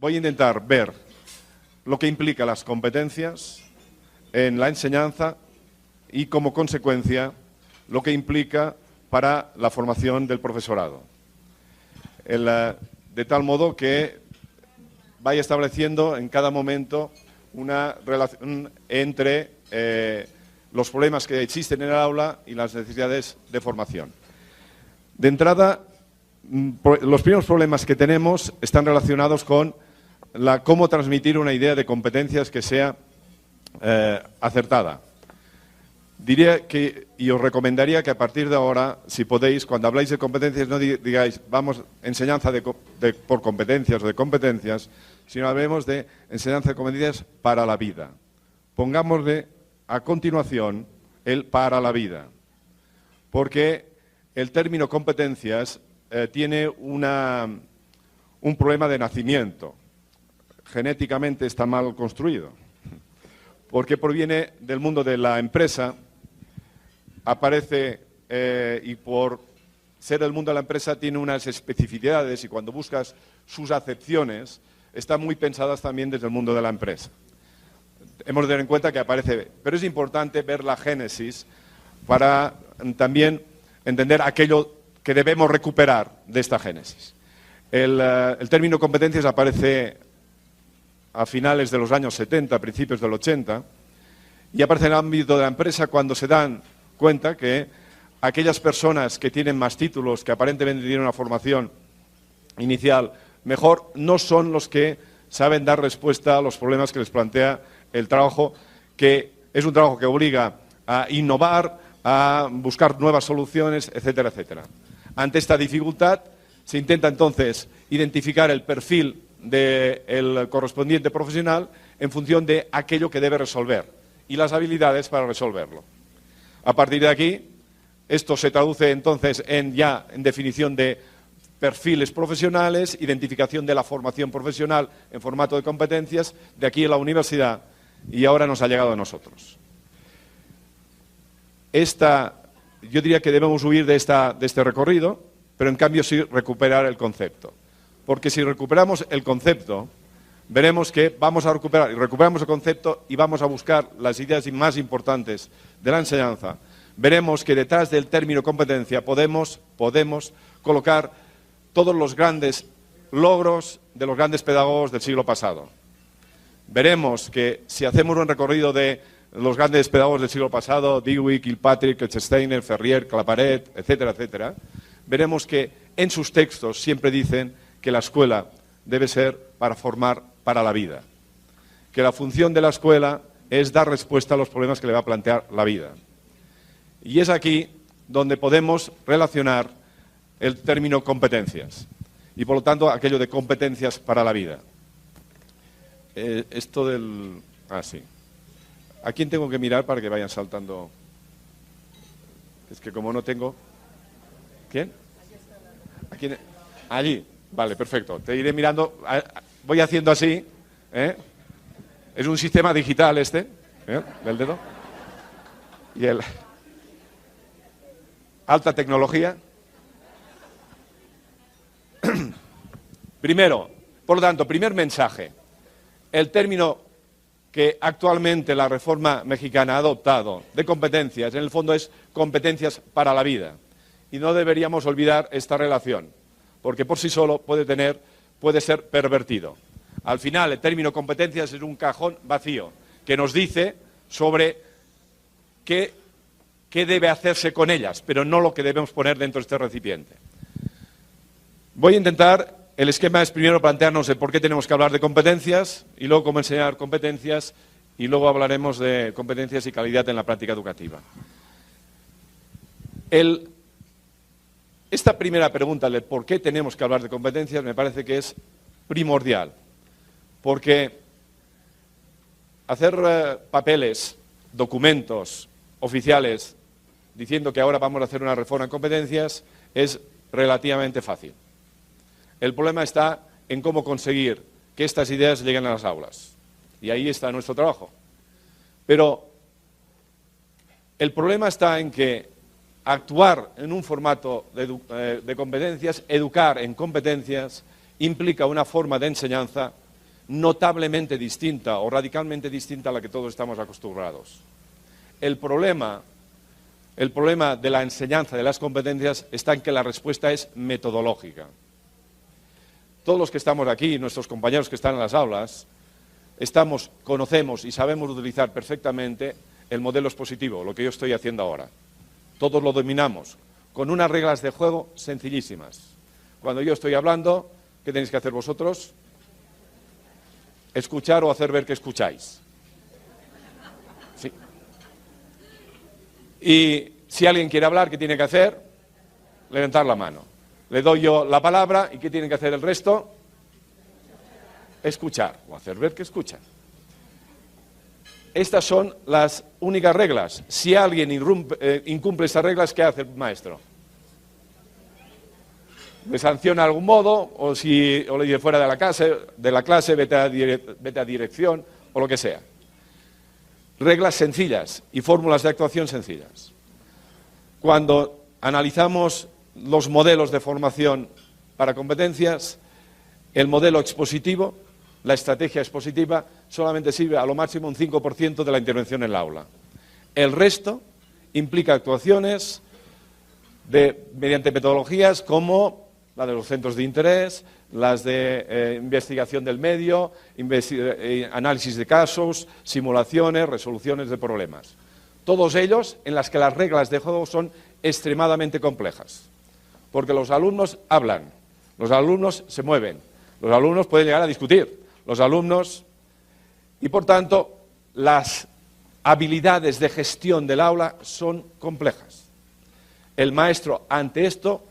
voy a intentar ver lo que implica las competencias en la enseñanza y, como consecuencia, lo que implica para la formación del profesorado. De tal modo que vaya estableciendo en cada momento una relación entre los problemas que existen en el aula y las necesidades de formación. De entrada, los primeros problemas que tenemos están relacionados con cómo transmitir una idea de competencias que sea acertada. Diría que, y os recomendaría que a partir de ahora, si podéis, cuando habláis de competencias, no digáis, vamos, enseñanza por competencias o de competencias, sino hablemos de enseñanza de competencias para la vida. Pongámosle a continuación el para la vida, porque el término competencias tiene un problema de nacimiento. Genéticamente está mal construido, porque proviene del mundo de la empresa. Aparece, y por ser el mundo de la empresa tiene unas especificidades, y cuando buscas sus acepciones están muy pensadas también desde el mundo de la empresa. Hemos de tener en cuenta que aparece, pero es importante ver la génesis para también entender aquello que debemos recuperar de esta génesis. El término competencias aparece a finales de los años 70, principios del 80, y aparece en el ámbito de la empresa cuando se dan cuenta que aquellas personas que tienen más títulos, que aparentemente tienen una formación inicial mejor, no son los que saben dar respuesta a los problemas que les plantea el trabajo, que es un trabajo que obliga a innovar, a buscar nuevas soluciones, etcétera, etcétera. Ante esta dificultad se intenta entonces identificar el perfil del correspondiente profesional en función de aquello que debe resolver y las habilidades para resolverlo. A partir de aquí, esto se traduce entonces en definición de perfiles profesionales, identificación de la formación profesional en formato de competencias, de aquí en la universidad, y ahora nos ha llegado a nosotros. Yo diría que debemos huir de este recorrido, pero en cambio sí recuperar el concepto. Porque si recuperamos el concepto, veremos que vamos a recuperamos el concepto y vamos a buscar las ideas más importantes de la enseñanza. Veremos que detrás del término competencia podemos colocar todos los grandes logros de los grandes pedagogos del siglo pasado. Veremos que si hacemos un recorrido de los grandes pedagogos del siglo pasado, Dewey, Kilpatrick, Steiner, Ferrier, Claparet, etcétera, etcétera, veremos que en sus textos siempre dicen que la escuela debe ser para formar para la vida, que la función de la escuela es dar respuesta a los problemas que le va a plantear la vida. Y es aquí donde podemos relacionar el término competencias y, por lo tanto, aquello de competencias para la vida. Sí. ¿A quién tengo que mirar para que vayan saltando? Es que como no tengo... ¿Quién? ¿A quién? Allí. Vale, perfecto. Te iré mirando. Voy haciendo así. Es un sistema digital del dedo. Y alta tecnología. Primero, por lo tanto, primer mensaje. El término que actualmente la reforma mexicana ha adoptado de competencias, en el fondo es competencias para la vida. Y no deberíamos olvidar esta relación, porque por sí solo puede ser pervertido. Al final, el término competencias es un cajón vacío que nos dice sobre qué debe hacerse con ellas, pero no lo que debemos poner dentro de este recipiente. Voy a intentar, el esquema es primero plantearnos el por qué tenemos que hablar de competencias y luego cómo enseñar competencias y luego hablaremos de competencias y calidad en la práctica educativa. Esta primera pregunta de por qué tenemos que hablar de competencias me parece que es primordial, porque hacer papeles, documentos oficiales diciendo que ahora vamos a hacer una reforma en competencias es relativamente fácil. El problema está en cómo conseguir que estas ideas lleguen a las aulas, y ahí está nuestro trabajo. Pero el problema está en que actuar en un formato de competencias, educar en competencias, implica una forma de enseñanza notablemente distinta o radicalmente distinta a la que todos estamos acostumbrados. El problema de la enseñanza de las competencias está en que la respuesta es metodológica. Todos los que estamos aquí, nuestros compañeros que están en las aulas, conocemos y sabemos utilizar perfectamente el modelo expositivo, lo que yo estoy haciendo ahora. Todos lo dominamos, con unas reglas de juego sencillísimas. Cuando yo estoy hablando, ¿qué tenéis que hacer vosotros? Escuchar o hacer ver que escucháis. Sí. Y si alguien quiere hablar, ¿qué tiene que hacer? Levantar la mano. Le doy yo la palabra, ¿y qué tiene que hacer el resto? Escuchar, o hacer ver que escuchan. Estas son las únicas reglas. Si alguien incumple estas reglas, ¿qué hace el maestro? Le sanciona de algún modo, o le dice fuera de la clase, vete a dirección, o lo que sea. Reglas sencillas y fórmulas de actuación sencillas. Cuando analizamos los modelos de formación para competencias, el modelo expositivo, la estrategia expositiva, solamente sirve a lo máximo un 5% de la intervención en el aula. El resto implica actuaciones mediante metodologías como la de los centros de interés, las de investigación del medio, análisis de casos, simulaciones, resoluciones de problemas. Todos ellos en las que las reglas de juego son extremadamente complejas. Porque los alumnos hablan, los alumnos se mueven, los alumnos pueden llegar a discutir, los alumnos... Y por tanto, las habilidades de gestión del aula son complejas. El maestro ante esto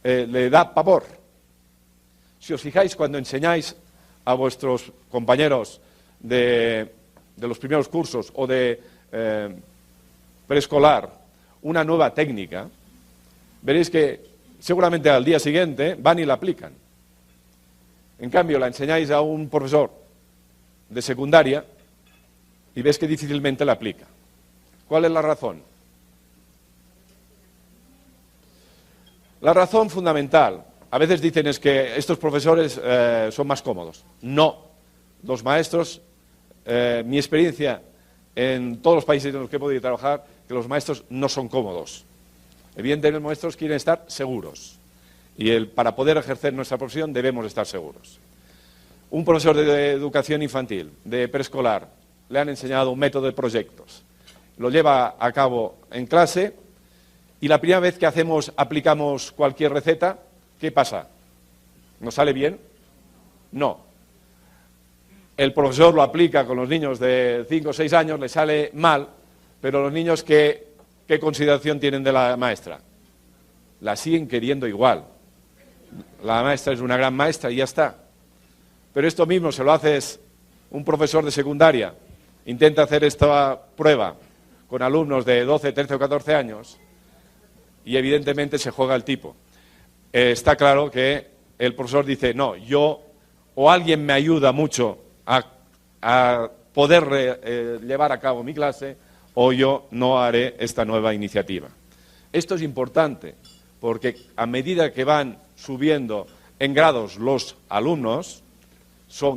le da pavor. Si os fijáis, cuando enseñáis a vuestros compañeros de los primeros cursos o de preescolar una nueva técnica, veréis que seguramente al día siguiente van y la aplican. En cambio, la enseñáis a un profesor de secundaria y ves que difícilmente la aplica. ¿Cuál es la razón? La razón fundamental, a veces dicen es que estos profesores son más cómodos. No, los maestros, mi experiencia en todos los países en los que he podido trabajar, que los maestros no son cómodos. Evidentemente los maestros quieren estar seguros y para poder ejercer nuestra profesión debemos estar seguros. Un profesor de educación infantil, de preescolar, le han enseñado un método de proyectos. Lo lleva a cabo en clase y la primera vez que aplicamos cualquier receta, ¿qué pasa? ¿Nos sale bien? No. El profesor lo aplica con los niños de 5 o 6 años, le sale mal, pero los niños, ¿qué consideración tienen de la maestra? La siguen queriendo igual. La maestra es una gran maestra y ya está. Pero esto mismo se lo haces un profesor de secundaria, intenta hacer esta prueba con alumnos de 12, 13 o 14 años y evidentemente se juega el tipo. Está claro que el profesor dice, no, o alguien me ayuda mucho a poder llevar a cabo mi clase o yo no haré esta nueva iniciativa. Esto es importante porque a medida que van subiendo en grados los alumnos,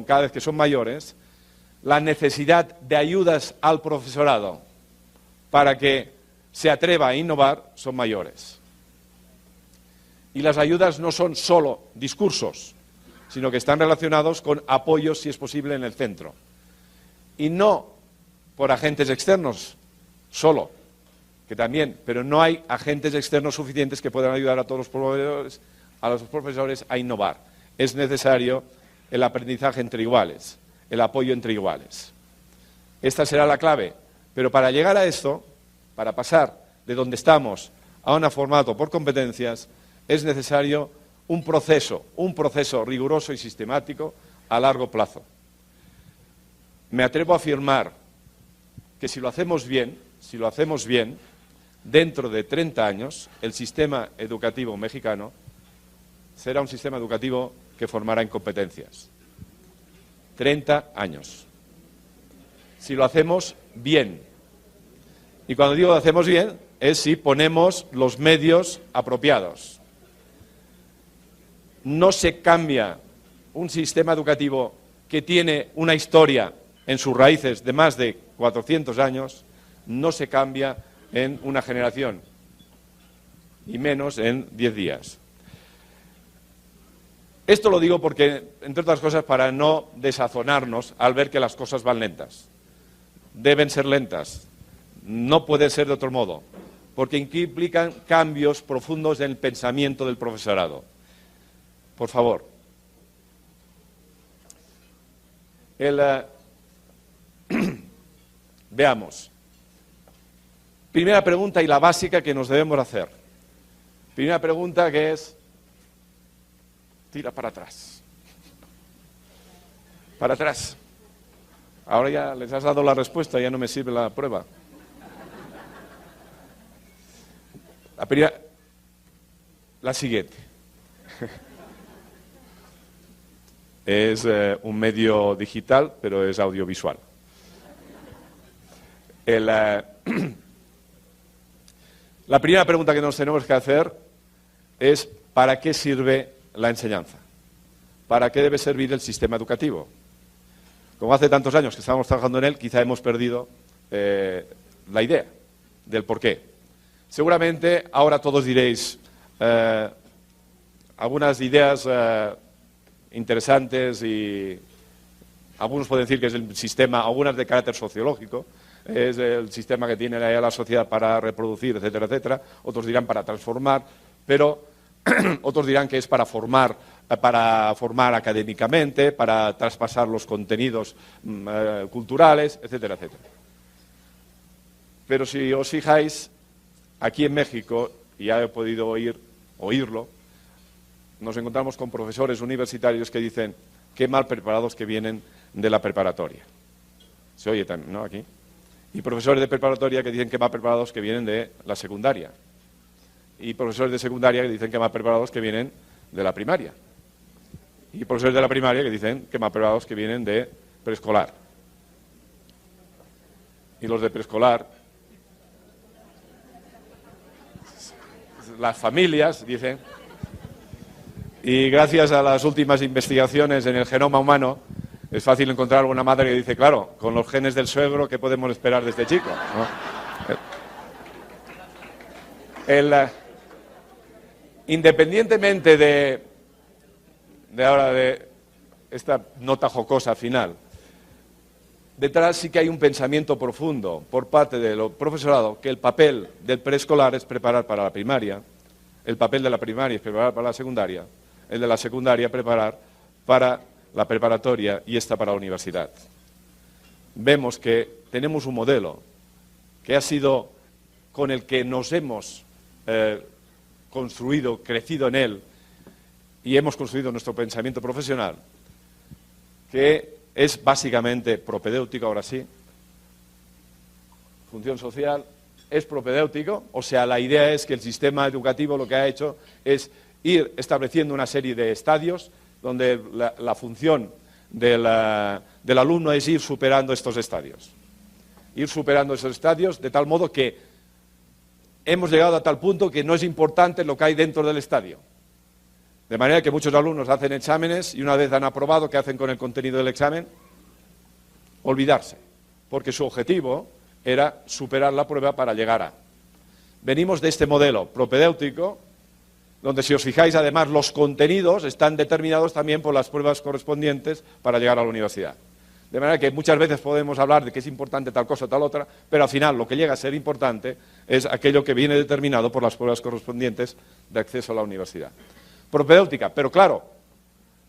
cada vez que son mayores, la necesidad de ayudas al profesorado para que se atreva a innovar son mayores. Y las ayudas no son solo discursos, sino que están relacionados con apoyos, si es posible, en el centro. Y no por agentes externos solo, que también, pero no hay agentes externos suficientes que puedan ayudar a todos los profesores a innovar. Es necesario el aprendizaje entre iguales, el apoyo entre iguales. Esta será la clave, pero para llegar a esto, para pasar de donde estamos a un formato por competencias, es necesario un proceso riguroso y sistemático a largo plazo. Me atrevo a afirmar que si lo hacemos bien, dentro de 30 años, el sistema educativo mexicano será un sistema educativo que formará en competencias. 30 años. Si lo hacemos bien. Y cuando digo lo hacemos bien, es si ponemos los medios apropiados. No se cambia un sistema educativo que tiene una historia en sus raíces de más de 400 años, no se cambia en una generación, y menos en 10 días. Esto lo digo porque, entre otras cosas, para no desazonarnos al ver que las cosas van lentas. Deben ser lentas, no puede ser de otro modo, porque implican cambios profundos en el pensamiento del profesorado. Por favor. Veamos. Primera pregunta y la básica que nos debemos hacer. Primera pregunta que es, tira para atrás. Para atrás. Ahora ya les has dado la respuesta, ya no me sirve la prueba. La siguiente. Es un medio digital, pero es audiovisual. La primera pregunta que nos tenemos que hacer es ¿para qué sirve la enseñanza? ¿Para qué debe servir el sistema educativo? Como hace tantos años que estamos trabajando en él, quizá hemos perdido la idea del por qué. Seguramente ahora todos diréis algunas ideas interesantes y algunos pueden decir que es el sistema, algunas de carácter sociológico, es el sistema que tiene la sociedad para reproducir, etcétera, etcétera. Otros dirán para transformar, pero otros dirán que es para formar académicamente, para traspasar los contenidos culturales, etcétera, etcétera. Pero si os fijáis, aquí en México, y ya he podido oírlo, nos encontramos con profesores universitarios que dicen qué mal preparados que vienen de la preparatoria. Se oye también, ¿no? Aquí. Y profesores de preparatoria que dicen que mal preparados que vienen de la secundaria. Y profesores de secundaria que dicen que mal preparados que vienen de la primaria. Y profesores de la primaria que dicen que mal preparados que vienen de preescolar. Y los de preescolar, las familias dicen, y gracias a las últimas investigaciones en el genoma humano, es fácil encontrar alguna madre que dice, claro, con los genes del suegro, ¿qué podemos esperar de este chico? ¿No? Independientemente de esta nota jocosa final, detrás sí que hay un pensamiento profundo por parte del profesorado que el papel del preescolar es preparar para la primaria, el papel de la primaria es preparar para la secundaria, el de la secundaria preparar para la preparatoria y esta para la universidad. Vemos que tenemos un modelo que ha sido con el que nos hemos construido, crecido en él y hemos construido nuestro pensamiento profesional, que es básicamente propedéutico, ahora sí, función social, es propedéutico, o sea, la idea es que el sistema educativo lo que ha hecho es ir estableciendo una serie de estadios donde la función del alumno es ir superando estos estadios. Ir superando esos estadios de tal modo que hemos llegado a tal punto que no es importante lo que hay dentro del estadio. De manera que muchos alumnos hacen exámenes y una vez han aprobado, ¿qué hacen con el contenido del examen? Olvidarse, porque su objetivo era superar la prueba para llegar a. Venimos de este modelo propedéutico, donde si os fijáis además los contenidos están determinados también por las pruebas correspondientes para llegar a la universidad. De manera que muchas veces podemos hablar de que es importante tal cosa o tal otra, pero al final lo que llega a ser importante es aquello que viene determinado por las pruebas correspondientes de acceso a la universidad. Propedéutica, pero claro,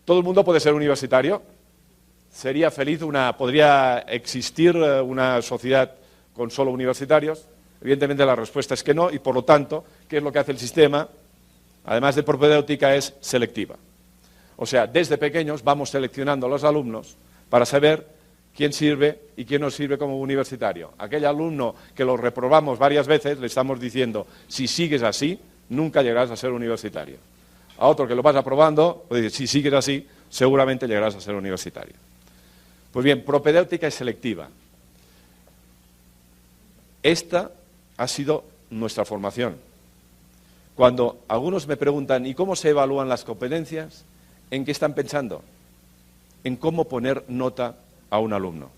¿todo el mundo puede ser universitario? ¿Sería feliz podría existir una sociedad con solo universitarios? Evidentemente la respuesta es que no, y por lo tanto, ¿qué es lo que hace el sistema? Además de propedéutica, es selectiva. O sea, desde pequeños vamos seleccionando a los alumnos para saber quién sirve y quién no sirve como universitario. Aquel alumno que lo reprobamos varias veces, le estamos diciendo, si sigues así, nunca llegarás a ser universitario. A otro que lo vas aprobando, pues dice, si sigues así, seguramente llegarás a ser universitario. Pues bien, propedéutica es selectiva. Esta ha sido nuestra formación. Cuando algunos me preguntan, ¿y cómo se evalúan las competencias? ¿En qué están pensando? en cómo poner nota a un alumno.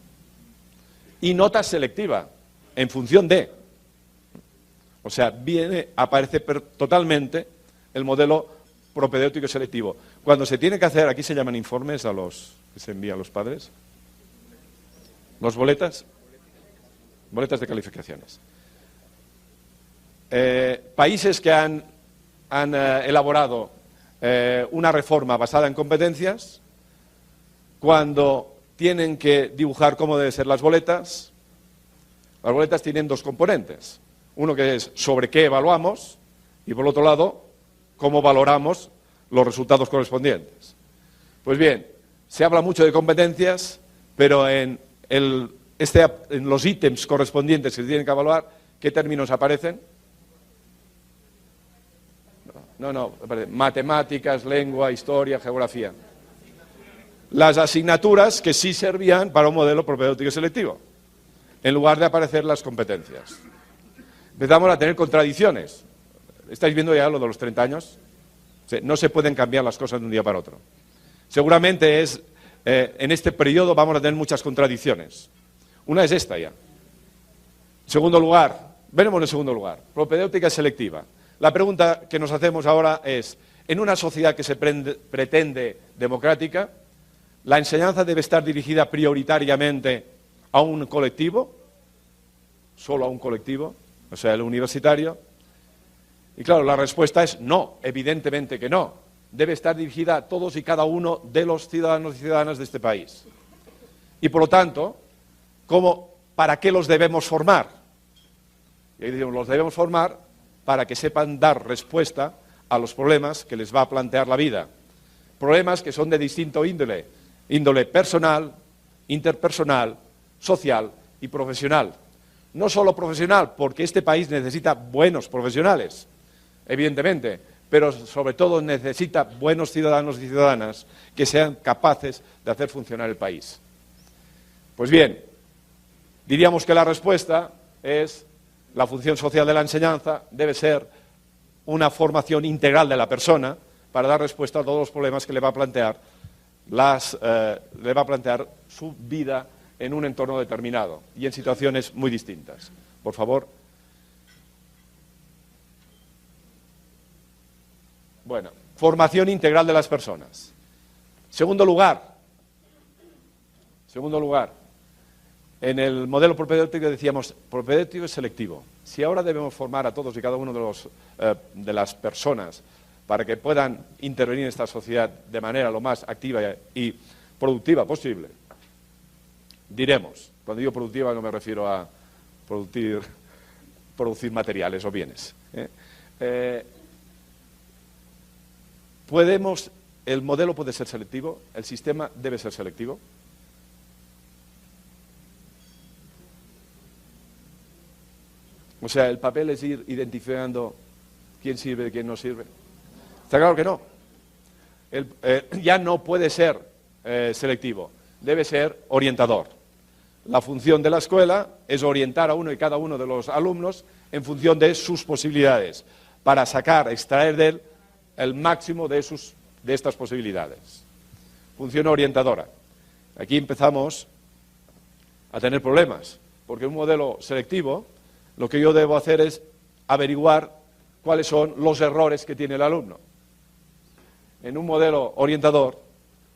Y nota selectiva, en función de. O sea, aparece totalmente el modelo propedéutico selectivo. Cuando se tiene que hacer, aquí se llaman informes a los que se envían a los padres. ¿Los boletas? Boletas de calificaciones. Países que han elaborado una reforma basada en competencias, cuando tienen que dibujar cómo deben ser las boletas tienen dos componentes. Uno que es sobre qué evaluamos y, por otro lado, cómo valoramos los resultados correspondientes. Pues bien, se habla mucho de competencias, pero en los ítems correspondientes que se tienen que evaluar, ¿qué términos aparecen? No, matemáticas, lengua, historia, geografía. Las asignaturas que sí servían para un modelo propedéutico selectivo, en lugar de aparecer las competencias. Empezamos a tener contradicciones. ¿Estáis viendo ya lo de los 30 años? No se pueden cambiar las cosas de un día para otro. Seguramente en este periodo vamos a tener muchas contradicciones. Una es esta ya. Segundo lugar, veremos en segundo lugar, propedéutica selectiva. La pregunta que nos hacemos ahora es, en una sociedad que se pretende democrática, ¿la enseñanza debe estar dirigida prioritariamente a un colectivo? ¿Solo a un colectivo? O sea, el universitario. Y claro, la respuesta es no, evidentemente que no. Debe estar dirigida a todos y cada uno de los ciudadanos y ciudadanas de este país. Y por lo tanto, ¿para qué los debemos formar? Y ahí decimos, los debemos formar para que sepan dar respuesta a los problemas que les va a plantear la vida. Problemas que son de distinto índole. Índole personal, interpersonal, social y profesional. No solo profesional, porque este país necesita buenos profesionales, evidentemente, pero sobre todo necesita buenos ciudadanos y ciudadanas que sean capaces de hacer funcionar el país. Pues bien, diríamos que la respuesta es la función social de la enseñanza debe ser una formación integral de la persona para dar respuesta a todos los problemas que le va a plantear su vida en un entorno determinado y en situaciones muy distintas. Por favor. Bueno, formación integral de las personas. Segundo lugar, en el modelo propedéutico decíamos, propedéutico es selectivo. Si ahora debemos formar a todos y cada uno de las personas para que puedan intervenir en esta sociedad de manera lo más activa y productiva posible, diremos, cuando digo productiva no me refiero a producir materiales o bienes. El modelo puede ser selectivo, el sistema debe ser selectivo. O sea, el papel es ir identificando quién sirve y quién no sirve. Está claro que no. Ya no puede ser selectivo, debe ser orientador. La función de la escuela es orientar a uno y cada uno de los alumnos en función de sus posibilidades, para extraer de él el máximo de estas posibilidades. Función orientadora. Aquí empezamos a tener problemas, porque un modelo selectivo, lo que yo debo hacer es averiguar cuáles son los errores que tiene el alumno. En un modelo orientador,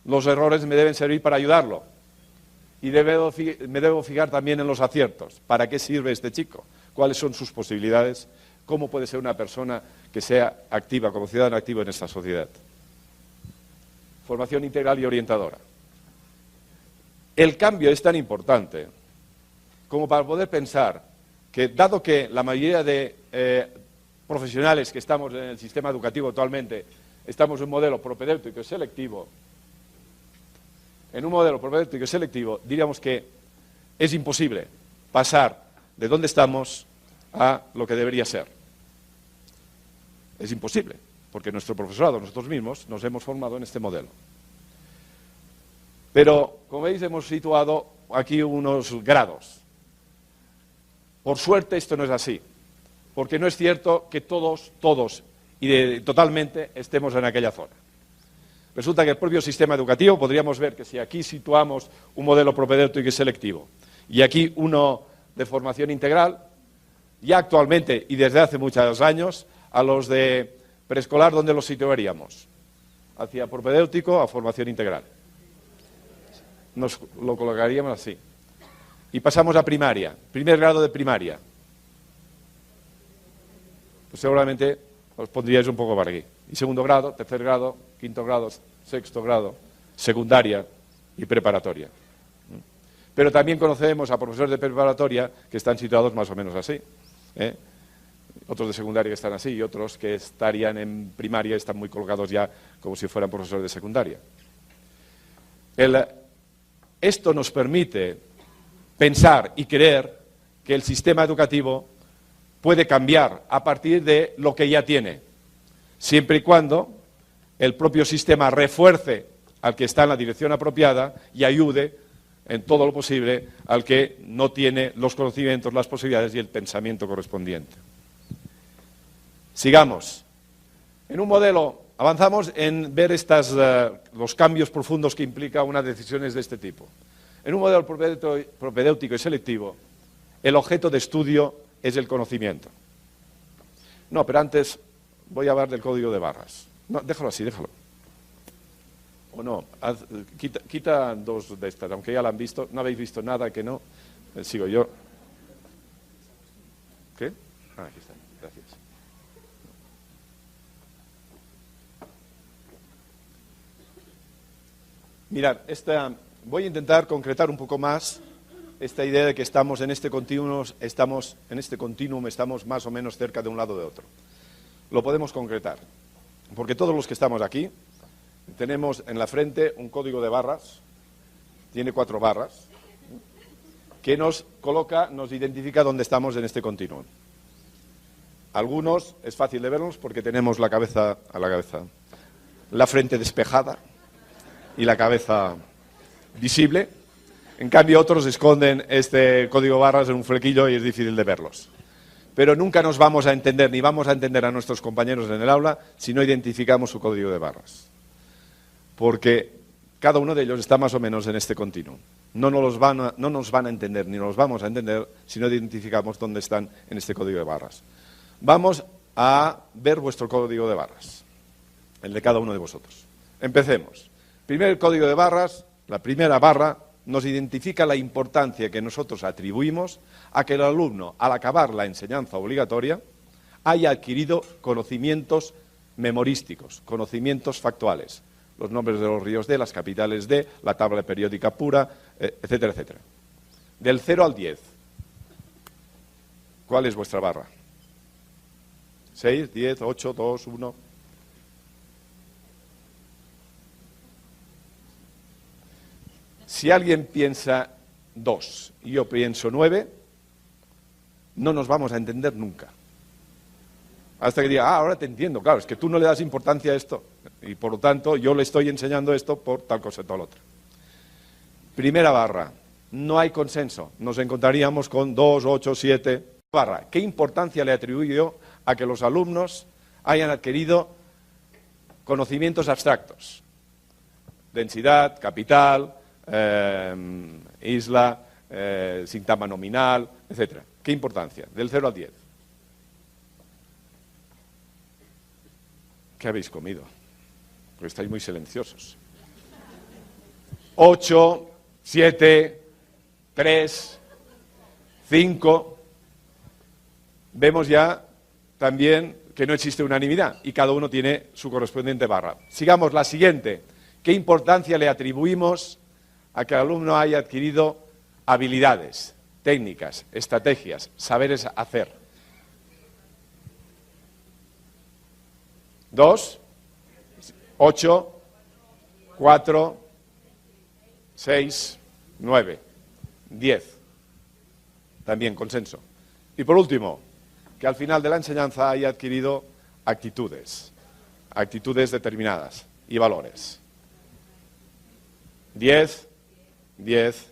los errores me deben servir para ayudarlo. Y me debo fijar también en los aciertos. ¿Para qué sirve este chico? ¿Cuáles son sus posibilidades? ¿Cómo puede ser una persona que sea activa, como ciudadano activo en esta sociedad? Formación integral y orientadora. El cambio es tan importante como para poder pensar que, dado que la mayoría de profesionales que estamos en el sistema educativo actualmente estamos en un modelo propedéutico y selectivo, en un modelo propedéutico y selectivo, diríamos que es imposible pasar de donde estamos a lo que debería ser. Es imposible, porque nuestro profesorado, nosotros mismos, nos hemos formado en este modelo. Pero, como veis, hemos situado aquí unos grados. Por suerte esto no es así, porque no es cierto que todos y totalmente estemos en aquella zona. Resulta que el propio sistema educativo, podríamos ver que si aquí situamos un modelo propedéutico y selectivo y aquí uno de formación integral, ya actualmente y desde hace muchos años, a los de preescolar, ¿dónde los situaríamos? Hacia propedéutico a formación integral. Nos lo colocaríamos así. Y pasamos a primaria, primer grado de primaria. Pues seguramente os pondríais un poco para aquí. Y segundo grado, tercer grado, quinto grado, sexto grado, secundaria y preparatoria. Pero también conocemos a profesores de preparatoria que están situados más o menos así. Otros de secundaria que están así y otros que estarían en primaria están muy colocados ya como si fueran profesores de secundaria. Esto nos permite pensar y creer que el sistema educativo puede cambiar a partir de lo que ya tiene, siempre y cuando el propio sistema refuerce al que está en la dirección apropiada y ayude en todo lo posible al que no tiene los conocimientos, las posibilidades y el pensamiento correspondiente. Sigamos. En un modelo, avanzamos en ver los cambios profundos que implica unas decisiones de este tipo. En un modelo propedéutico y selectivo, el objeto de estudio es el conocimiento. No, pero antes voy a hablar del código de barras. No, déjalo así, déjalo. O no, quita dos de estas, aunque ya la han visto. No habéis visto nada que no. Sigo yo. ¿Qué? Ah, aquí está, gracias. Mirad, voy a intentar concretar un poco más esta idea de que estamos en este continuum, estamos más o menos cerca de un lado de otro. Lo podemos concretar, porque todos los que estamos aquí tenemos en la frente un código de barras, tiene 4 barras, que nos identifica dónde estamos en este continuum. Algunos es fácil de verlos porque tenemos la frente despejada y la cabeza visible. En cambio, otros esconden este código barras en un flequillo y es difícil de verlos. Pero nunca nos vamos a entender, ni vamos a entender a nuestros compañeros en el aula si no identificamos su código de barras. Porque cada uno de ellos está más o menos en este continuum. No nos van a entender, ni nos vamos a entender si no identificamos dónde están en este código de barras. Vamos a ver vuestro código de barras, el de cada uno de vosotros. Empecemos. Primer código de barras, la primera barra, nos identifica la importancia que nosotros atribuimos a que el alumno, al acabar la enseñanza obligatoria, haya adquirido conocimientos memorísticos, conocimientos factuales, los nombres de los ríos de, las capitales de, la tabla periódica pura, etcétera, etcétera. Del 0 al 10, ¿cuál es vuestra barra? 6, 10, 8, 2, 1... Si alguien piensa 2 y yo pienso 9, no nos vamos a entender nunca. Hasta que diga, ahora te entiendo, claro, es que tú no le das importancia a esto y por lo tanto yo le estoy enseñando esto por tal cosa y tal otra. Primera barra, no hay consenso, nos encontraríamos con 2, 8, 7. Barra, ¿qué importancia le atribuyo yo a que los alumnos hayan adquirido conocimientos abstractos? Densidad, capital, isla, sintagma nominal, etcétera. ¿Qué importancia? Del 0 al 10. ¿Qué habéis comido? Porque estáis muy silenciosos. 8, 7, 3, 5. Vemos ya también que no existe unanimidad y cada uno tiene su correspondiente barra. Sigamos la siguiente. ¿Qué importancia le atribuimos a que el alumno haya adquirido habilidades, técnicas, estrategias, saberes hacer? 2, 8, 4, 6, 9, 10. También consenso. Y por último, que al final de la enseñanza haya adquirido actitudes determinadas y valores. 10, 10,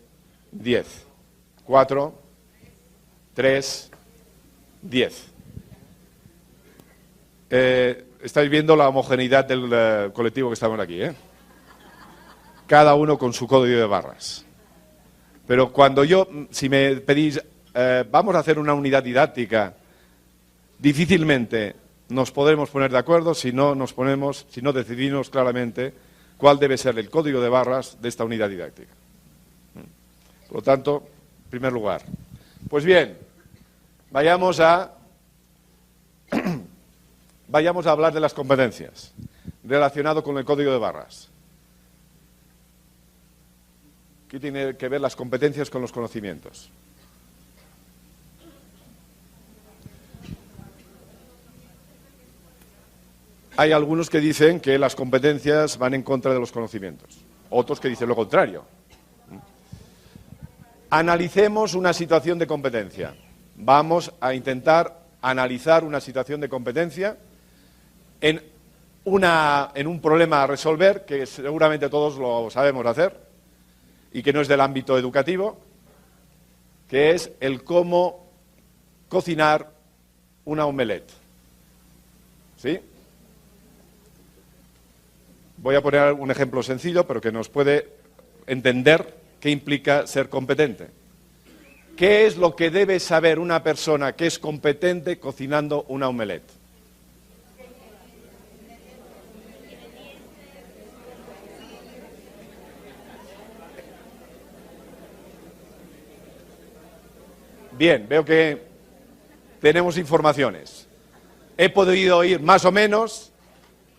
10. 4, 3, 10. Estáis viendo la homogeneidad del colectivo que estamos aquí, ¿eh? cada uno con su código de barras. Pero cuando si me pedís, vamos a hacer una unidad didáctica, difícilmente nos podremos poner de acuerdo si no decidimos claramente cuál debe ser el código de barras de esta unidad didáctica. Por lo tanto, en primer lugar. Pues bien, vayamos a hablar de las competencias relacionado con el código de barras. ¿Qué tiene que ver las competencias con los conocimientos? Hay algunos que dicen que las competencias van en contra de los conocimientos, otros que dicen lo contrario. Analicemos una situación de competencia. Vamos a intentar analizar una situación de competencia en un problema a resolver que seguramente todos lo sabemos hacer y que no es del ámbito educativo, que es el cómo cocinar una omelette. ¿Sí? Voy a poner un ejemplo sencillo, pero que nos puede entender qué implica ser competente. ¿Qué es lo que debe saber una persona que es competente cocinando una omelette? Bien, veo que tenemos informaciones. He podido oír más o menos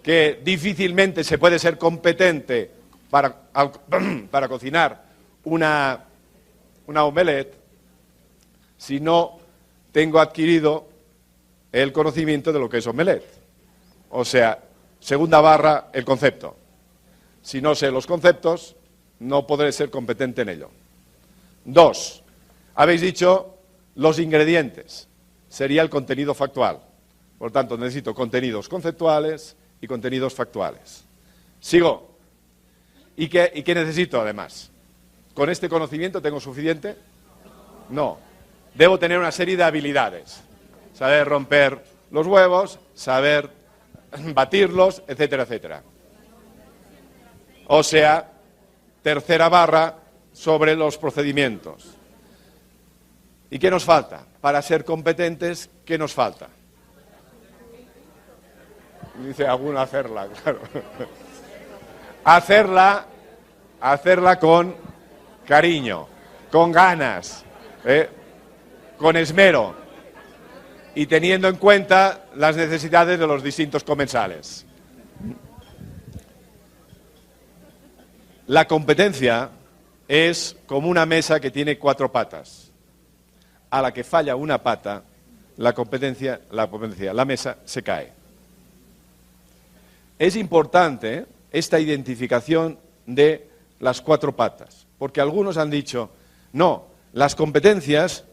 que difícilmente se puede ser competente para cocinar una omelette si no tengo adquirido el conocimiento de lo que es omelette. O sea, segunda barra, el concepto. Si no sé los conceptos, no podré ser competente en ello. 2. Habéis dicho los ingredientes. Sería el contenido factual. Por tanto, necesito contenidos conceptuales y contenidos factuales. Sigo. ¿Y qué necesito, además? ¿Con este conocimiento tengo suficiente? No. Debo tener una serie de habilidades. Saber romper los huevos, saber batirlos, etcétera, etcétera. O sea, tercera barra sobre los procedimientos. ¿Y qué nos falta? Para ser competentes, ¿qué nos falta? Dice alguno hacerla, claro. Hacerla con cariño, con ganas, con esmero y teniendo en cuenta las necesidades de los distintos comensales. La competencia es como una mesa que tiene 4 patas. A la que falla una pata, la mesa se cae. Es importante esta identificación de las 4 patas, porque algunos han dicho, no, las competencias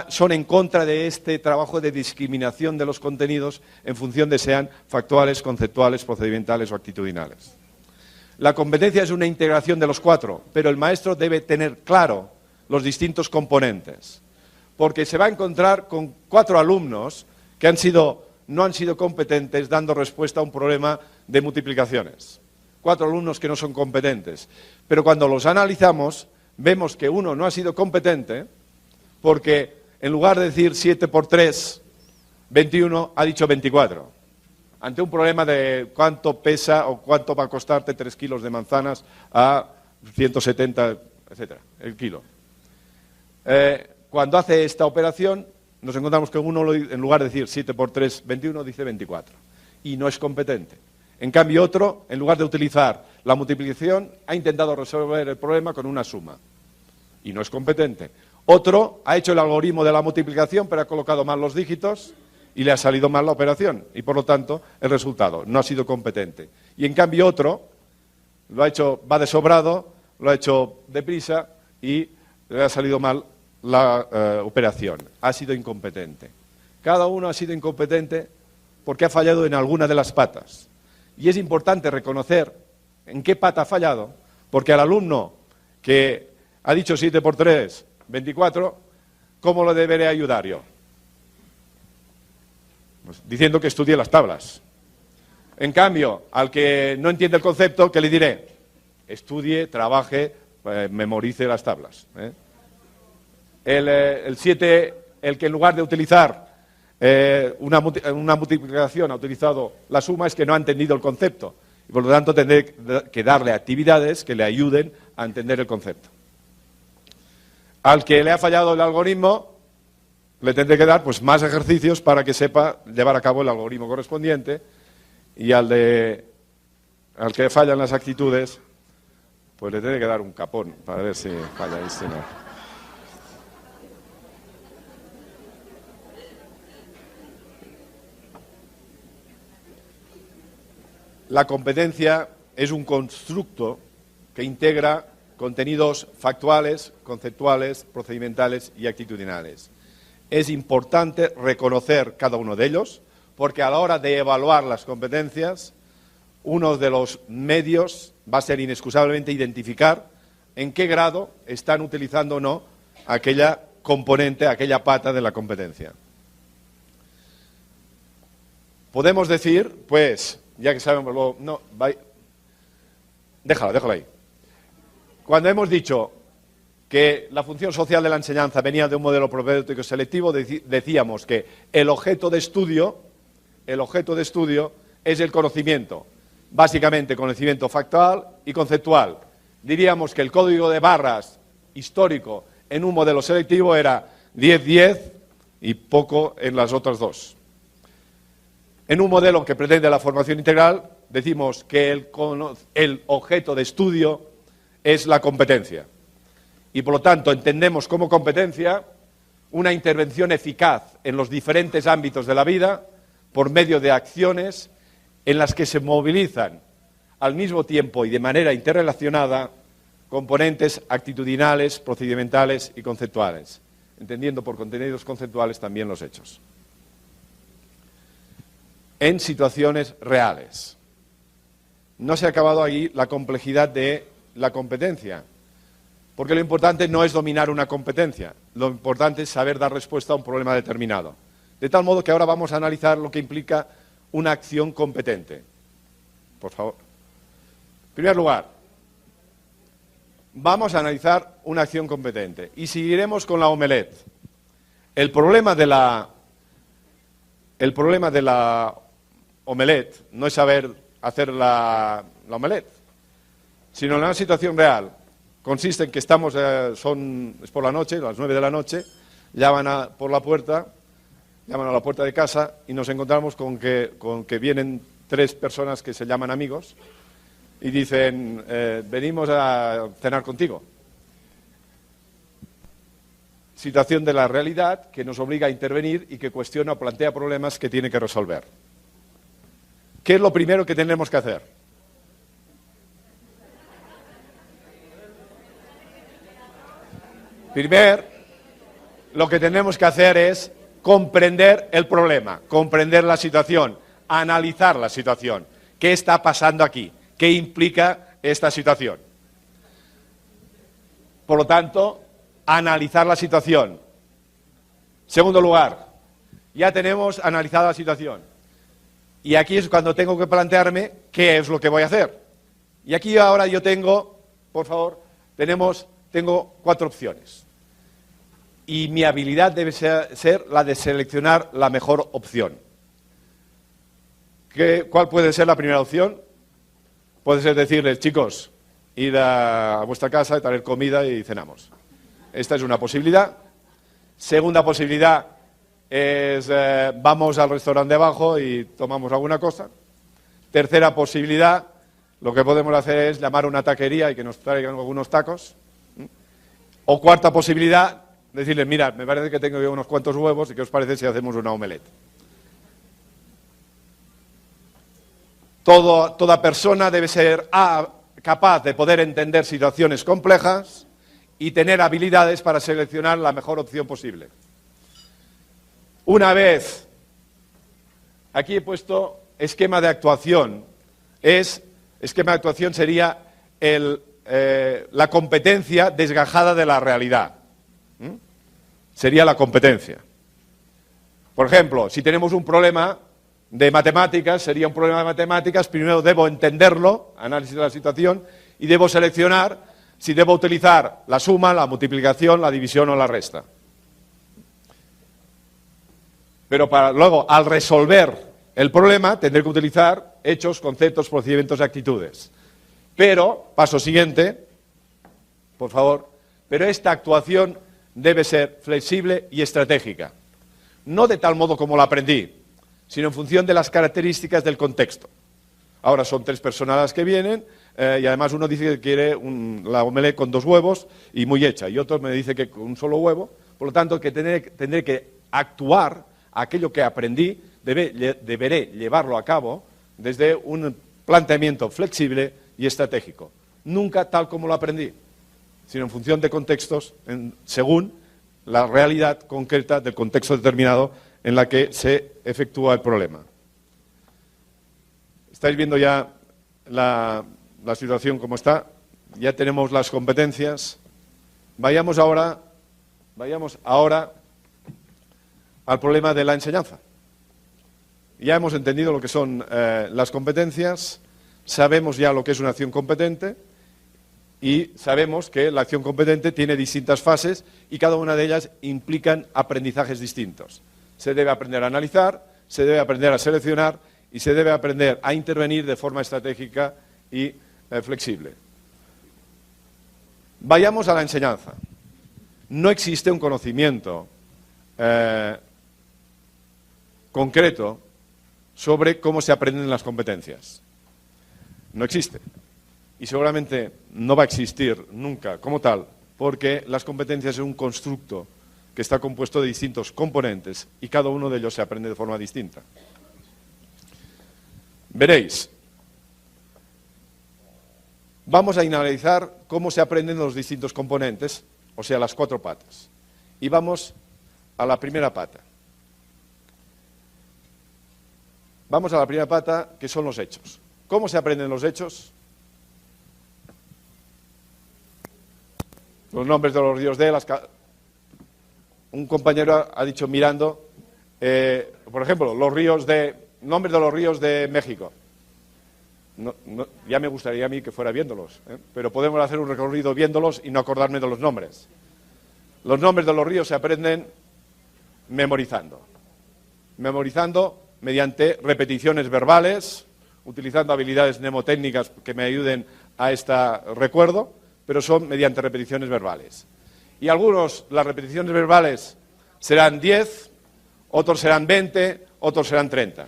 son en contra de este trabajo de discriminación de los contenidos en función de sean factuales, conceptuales, procedimentales o actitudinales. La competencia es una integración de los 4, pero el maestro debe tener claro los distintos componentes, porque se va a encontrar con 4 alumnos que no han sido competentes dando respuesta a un problema de multiplicaciones. 4 alumnos que no son competentes, pero cuando los analizamos vemos que uno no ha sido competente porque en lugar de decir 7 por 3, 21, ha dicho 24. Ante un problema de cuánto pesa o cuánto va a costarte 3 kilos de manzanas a 170, etcétera, el kilo. Cuando hace esta operación, nos encontramos que uno, en lugar de decir 7 por 3, 21, dice 24. Y no es competente. En cambio, otro, en lugar de utilizar la multiplicación, ha intentado resolver el problema con una suma. Y no es competente. Otro ha hecho el algoritmo de la multiplicación, pero ha colocado mal los dígitos y le ha salido mal la operación. Y por lo tanto, el resultado no ha sido competente. Y en cambio, otro va de sobrado, lo ha hecho deprisa y le ha salido mal la operación. Ha sido incompetente. Cada uno ha sido incompetente porque ha fallado en alguna de las patas. Y es importante reconocer en qué pata ha fallado, porque al alumno que ha dicho 7 por 3, 24, ¿cómo lo deberé ayudar yo? Pues diciendo que estudie las tablas. En cambio, al que no entiende el concepto, ¿qué le diré? estudie, trabaje, memorice las tablas. El 7, el que en lugar de utilizar una multiplicación ha utilizado la suma, es que no ha entendido el concepto. Y por lo tanto tendré que darle actividades que le ayuden a entender el concepto. Al que le ha fallado el algoritmo, le tendré que dar pues, más ejercicios para que sepa llevar a cabo el algoritmo correspondiente. Y al que fallan las actitudes, pues le tendré que dar un capón para ver si falla y si no. La competencia es un constructo que integra contenidos factuales, conceptuales, procedimentales y actitudinales. Es importante reconocer cada uno de ellos, porque a la hora de evaluar las competencias, uno de los medios va a ser inexcusablemente identificar en qué grado están utilizando o no aquella componente, aquella pata de la competencia. Podemos decir, pues, ya que sabemos, no, déjala ahí. Cuando hemos dicho que la función social de la enseñanza venía de un modelo propedéutico selectivo, decíamos que el objeto de estudio es el conocimiento, básicamente conocimiento factual y conceptual. Diríamos que el código de barras histórico en un modelo selectivo era 10-10 y poco en las otras dos. En un modelo que pretende la formación integral, decimos que el objeto de estudio es la competencia. Y por lo tanto entendemos como competencia una intervención eficaz en los diferentes ámbitos de la vida por medio de acciones en las que se movilizan al mismo tiempo y de manera interrelacionada componentes actitudinales, procedimentales y conceptuales, entendiendo por contenidos conceptuales también los hechos. En situaciones reales. No se ha acabado ahí la complejidad de la competencia, porque lo importante no es dominar una competencia, lo importante es saber dar respuesta a un problema determinado. De tal modo que ahora vamos a analizar lo que implica una acción competente. Por favor. En primer lugar, vamos a analizar una acción competente y seguiremos con la omelette. El problema de la omelette no es saber hacer la omelette, sino en una situación real. Consiste en que estamos, es por la noche, las 9 de la noche, llaman a la puerta de casa y nos encontramos con que vienen 3 personas que se llaman amigos y dicen, venimos a cenar contigo. Situación de la realidad que nos obliga a intervenir y que cuestiona o plantea problemas que tiene que resolver. ¿Qué es lo primero que tenemos que hacer? Primero, lo que tenemos que hacer es comprender el problema, comprender la situación, analizar la situación. ¿Qué está pasando aquí? ¿Qué implica esta situación? Por lo tanto, analizar la situación. Segundo lugar, ya tenemos analizada la situación. Y aquí es cuando tengo que plantearme qué es lo que voy a hacer. Y aquí ahora yo tengo, por favor, tengo 4 opciones. Y mi habilidad debe ser la de seleccionar la mejor opción. ¿Cuál puede ser la primera opción? Puede ser decirles, chicos, id a vuestra casa y traer comida y cenamos. Esta es una posibilidad. Segunda posibilidad es vamos al restaurante de abajo y tomamos alguna cosa. Tercera posibilidad, lo que podemos hacer es llamar a una taquería y que nos traigan algunos tacos. O cuarta posibilidad, decirles, mirad, me parece que tengo yo unos cuantos huevos y ¿qué os parece si hacemos una omelette? Toda persona debe ser capaz de poder entender situaciones complejas y tener habilidades para seleccionar la mejor opción posible. Una vez, aquí he puesto esquema de actuación. Esquema de actuación sería la competencia desgajada de la realidad. Sería la competencia. Por ejemplo, si tenemos un problema de matemáticas, sería un problema de matemáticas, primero debo entenderlo, análisis de la situación, y debo seleccionar si debo utilizar la suma, la multiplicación, la división o la resta. Pero luego, al resolver el problema, tendré que utilizar hechos, conceptos, procedimientos y actitudes. Pero, paso siguiente, por favor, pero esta actuación debe ser flexible y estratégica. No de tal modo como la aprendí, sino en función de las características del contexto. Ahora son 3 personas las que vienen y además uno dice que quiere la omelette con 2 huevos y muy hecha, y otro me dice que con un solo huevo. Por lo tanto, que tendré que actuar aquello que aprendí, deberé llevarlo a cabo desde un planteamiento flexible y estratégico. Nunca tal como lo aprendí, sino en función de contextos, según la realidad concreta del contexto determinado en la que se efectúa el problema. Estáis viendo ya la situación como está, ya tenemos las competencias. Vayamos ahora al problema de la enseñanza. Ya hemos entendido lo que son las competencias, sabemos ya lo que es una acción competente y sabemos que la acción competente tiene distintas fases y cada una de ellas implican aprendizajes distintos. Se debe aprender a analizar, se debe aprender a seleccionar y se debe aprender a intervenir de forma estratégica y flexible. Vayamos a la enseñanza. No existe un conocimiento concreto sobre cómo se aprenden las competencias. No existe. Y seguramente no va a existir nunca como tal, porque las competencias son un constructo que está compuesto de distintos componentes y cada uno de ellos se aprende de forma distinta. Veréis, vamos a analizar cómo se aprenden los distintos componentes, o sea, las 4 patas. Y vamos a la primera pata. Vamos a la primera pata, que son los hechos. ¿Cómo se aprenden los hechos? Los nombres de los ríos un compañero ha dicho mirando, por ejemplo, nombres de los ríos de México. Ya me gustaría a mí que fuera viéndolos, pero podemos hacer un recorrido viéndolos y no acordarme de los nombres. Los nombres de los ríos se aprenden memorizando. Memorizando mediante repeticiones verbales, utilizando habilidades mnemotécnicas que me ayuden a este recuerdo, pero son mediante repeticiones verbales. Y las repeticiones verbales serán 10, otros serán 20, otros serán 30.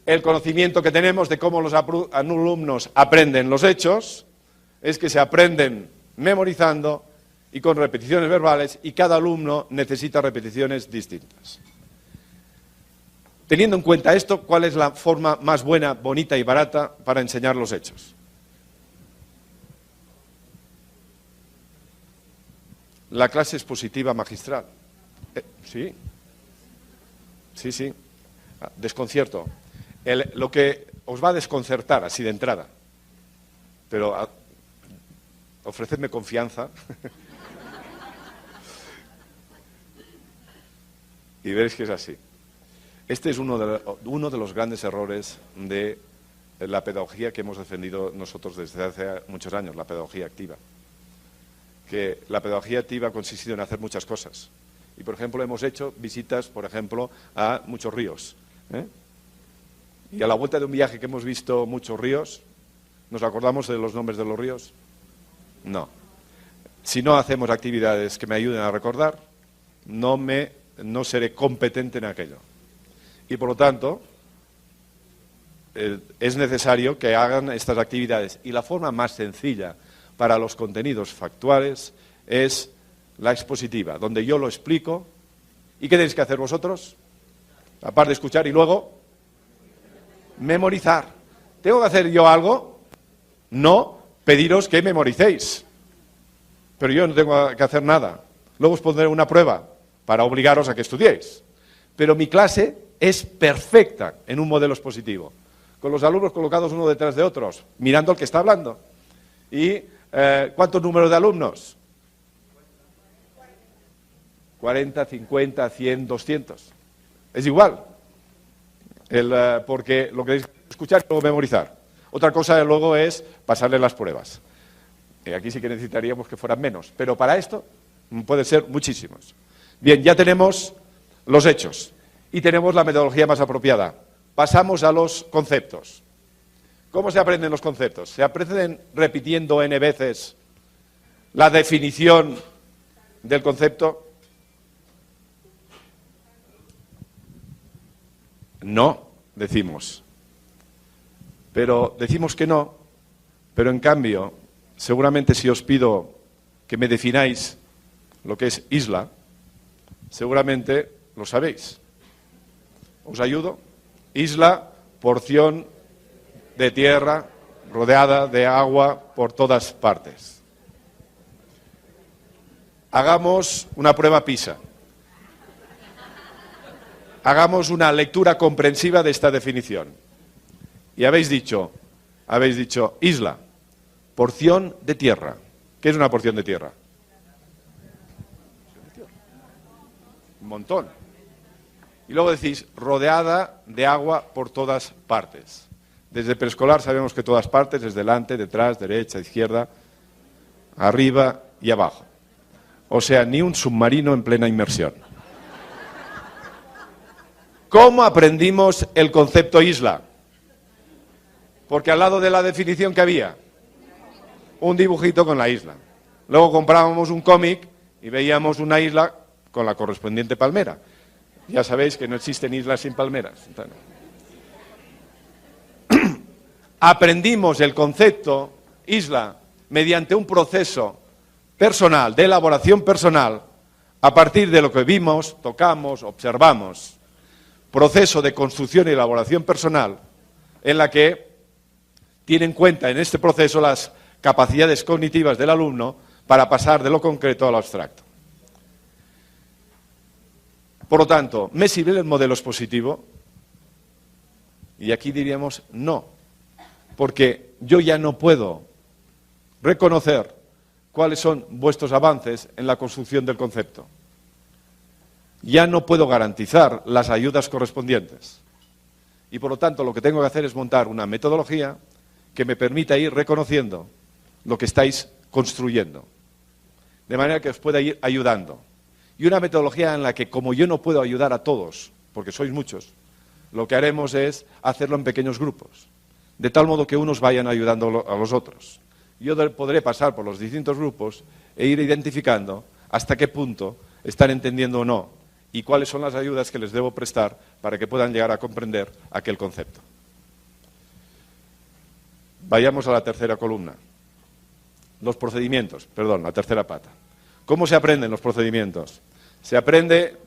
El conocimiento que tenemos de cómo los alumnos aprenden los hechos es que se aprenden memorizando y con repeticiones verbales, y cada alumno necesita repeticiones distintas. Teniendo en cuenta esto, ¿cuál es la forma más buena, bonita y barata para enseñar los hechos? La clase expositiva magistral. Sí. Desconcierto. Lo que os va a desconcertar así de entrada, pero ofrecedme confianza y veréis que es así. Este es uno de los grandes errores de la pedagogía que hemos defendido nosotros desde hace muchos años, la pedagogía activa. Que la pedagogía activa ha consistido en hacer muchas cosas. Y, por ejemplo, hemos hecho visitas, por ejemplo, a muchos ríos. Y a la vuelta de un viaje que hemos visto muchos ríos, ¿nos acordamos de los nombres de los ríos? No. Si no hacemos actividades que me ayuden a recordar, no seré competente en aquello. Y, por lo tanto, es necesario que hagan estas actividades. Y la forma más sencilla para los contenidos factuales es la expositiva, donde yo lo explico. ¿Y qué tenéis que hacer vosotros? Aparte de escuchar y luego memorizar. ¿Tengo que hacer yo algo? No, pediros que memoricéis. Pero yo no tengo que hacer nada. Luego os pondré una prueba para obligaros a que estudiéis. Pero mi clase es perfecta en un modelo expositivo, con los alumnos colocados uno detrás de otros, mirando al que está hablando. ¿Y cuántos números de alumnos? 40, 50, 100, 200. Es igual, porque lo que tenéis que escuchar y luego memorizar. Otra cosa luego es pasarle las pruebas. Aquí sí que necesitaríamos que fueran menos, pero para esto pueden ser muchísimos. Bien, ya tenemos los hechos y tenemos la metodología más apropiada. Pasamos a los conceptos. ¿Cómo se aprenden los conceptos? ¿Se aprenden repitiendo n veces la definición del concepto? No, decimos. Pero decimos que no, pero en cambio, seguramente si os pido que me defináis lo que es isla, seguramente lo sabéis. ¿Os ayudo? Isla, porción de tierra rodeada de agua por todas partes. Hagamos una prueba PISA. Hagamos una lectura comprensiva de esta definición. Y habéis dicho, isla, porción de tierra. ¿Qué es una porción de tierra? Un montón. Y luego decís, rodeada de agua por todas partes. Desde preescolar sabemos que todas partes es delante, detrás, derecha, izquierda, arriba y abajo. O sea, ni un submarino en plena inmersión. ¿Cómo aprendimos el concepto isla? Porque al lado de la definición que había, un dibujito con la isla. Luego comprábamos un cómic y veíamos una isla con la correspondiente palmera. Ya sabéis que no existen islas sin palmeras. Aprendimos el concepto isla mediante un proceso personal, de elaboración personal, a partir de lo que vimos, tocamos, observamos. Proceso de construcción y elaboración personal en la que tiene en cuenta en este proceso las capacidades cognitivas del alumno para pasar de lo concreto a lo abstracto. Por lo tanto, ¿me sirve el modelo expositivo? Y aquí diríamos no, porque yo ya no puedo reconocer cuáles son vuestros avances en la construcción del concepto. Ya no puedo garantizar las ayudas correspondientes. Y por lo tanto, lo que tengo que hacer es montar una metodología que me permita ir reconociendo lo que estáis construyendo, de manera que os pueda ir ayudando. Y una metodología en la que, como yo no puedo ayudar a todos, porque sois muchos, lo que haremos es hacerlo en pequeños grupos, de tal modo que unos vayan ayudando a los otros. Yo podré pasar por los distintos grupos e ir identificando hasta qué punto están entendiendo o no y cuáles son las ayudas que les debo prestar para que puedan llegar a comprender aquel concepto. Vayamos a la tercera columna. Los procedimientos, perdón, la tercera pata. ¿Cómo se aprenden los procedimientos? Se aprende,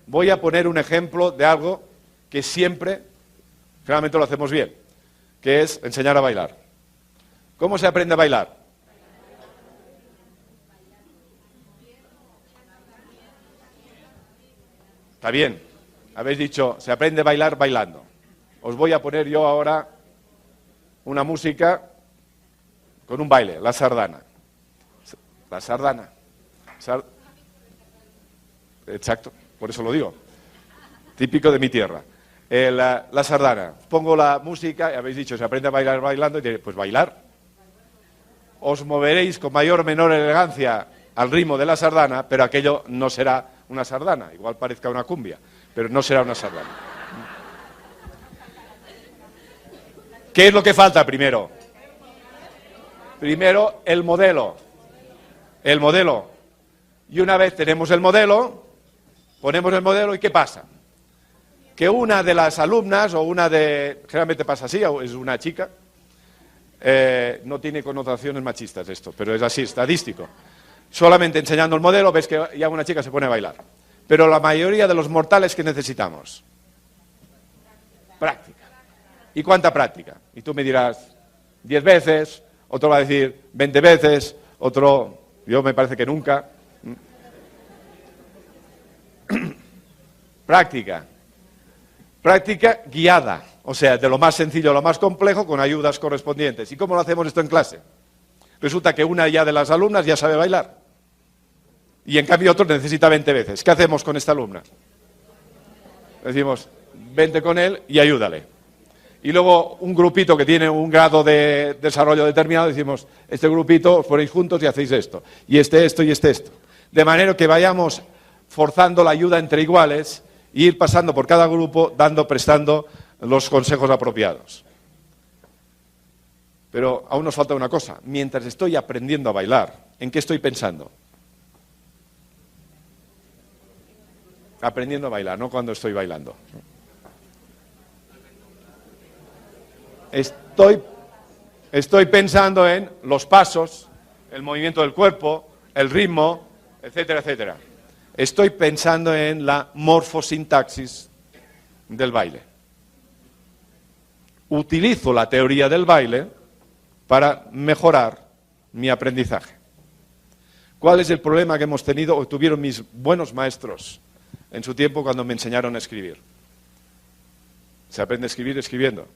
voy a poner un ejemplo de algo que siempre, generalmente lo hacemos bien, que es enseñar a bailar. ¿Cómo se aprende a bailar? Está bien, habéis dicho, se aprende a bailar bailando. Os voy a poner yo ahora una música con un baile, la sardana. La sardana. Exacto, por eso lo digo. Típico de mi tierra. La sardana. Pongo la música, y habéis dicho, se aprende a bailar bailando, y diré, pues bailar. Os moveréis con mayor o menor elegancia al ritmo de la sardana, pero aquello no será una sardana. Igual parezca una cumbia, pero no será una sardana. ¿Qué es lo que falta primero? Primero, el modelo. El modelo. Y una vez tenemos el modelo, ponemos el modelo y ¿qué pasa? Que una de las alumnas, o una de, generalmente pasa así, o es una chica, no tiene connotaciones machistas esto, pero es así, estadístico. Solamente enseñando el modelo ves que ya una chica se pone a bailar. Pero la mayoría de los mortales que necesitamos, práctica. ¿Y cuánta práctica? Y tú me dirás, 10 veces, otro va a decir 20 veces, otro, yo me parece que nunca. Práctica. Práctica guiada, o sea, de lo más sencillo a lo más complejo con ayudas correspondientes. ¿Y cómo lo hacemos esto en clase? Resulta que una ya de las alumnas ya sabe bailar y en cambio otro necesita 20 veces. ¿Qué hacemos con esta alumna? Decimos, vente con él y ayúdale. y luego un grupito que tiene un grado de desarrollo determinado, decimos, este grupito os ponéis juntos y hacéis esto, y esto y esto. De manera que vayamos forzando la ayuda entre iguales e ir pasando por cada grupo, prestando los consejos apropiados. Pero aún nos falta una cosa. Mientras estoy aprendiendo a bailar, ¿en qué estoy pensando? Aprendiendo a bailar, no cuando estoy bailando. Estoy pensando en los pasos, el movimiento del cuerpo, el ritmo, etcétera, etcétera. Estoy pensando en la morfosintaxis del baile. Utilizo la teoría del baile para mejorar mi aprendizaje. ¿Cuál es el problema que hemos tenido o tuvieron mis buenos maestros en su tiempo cuando me enseñaron a escribir? Se aprende a escribir escribiendo.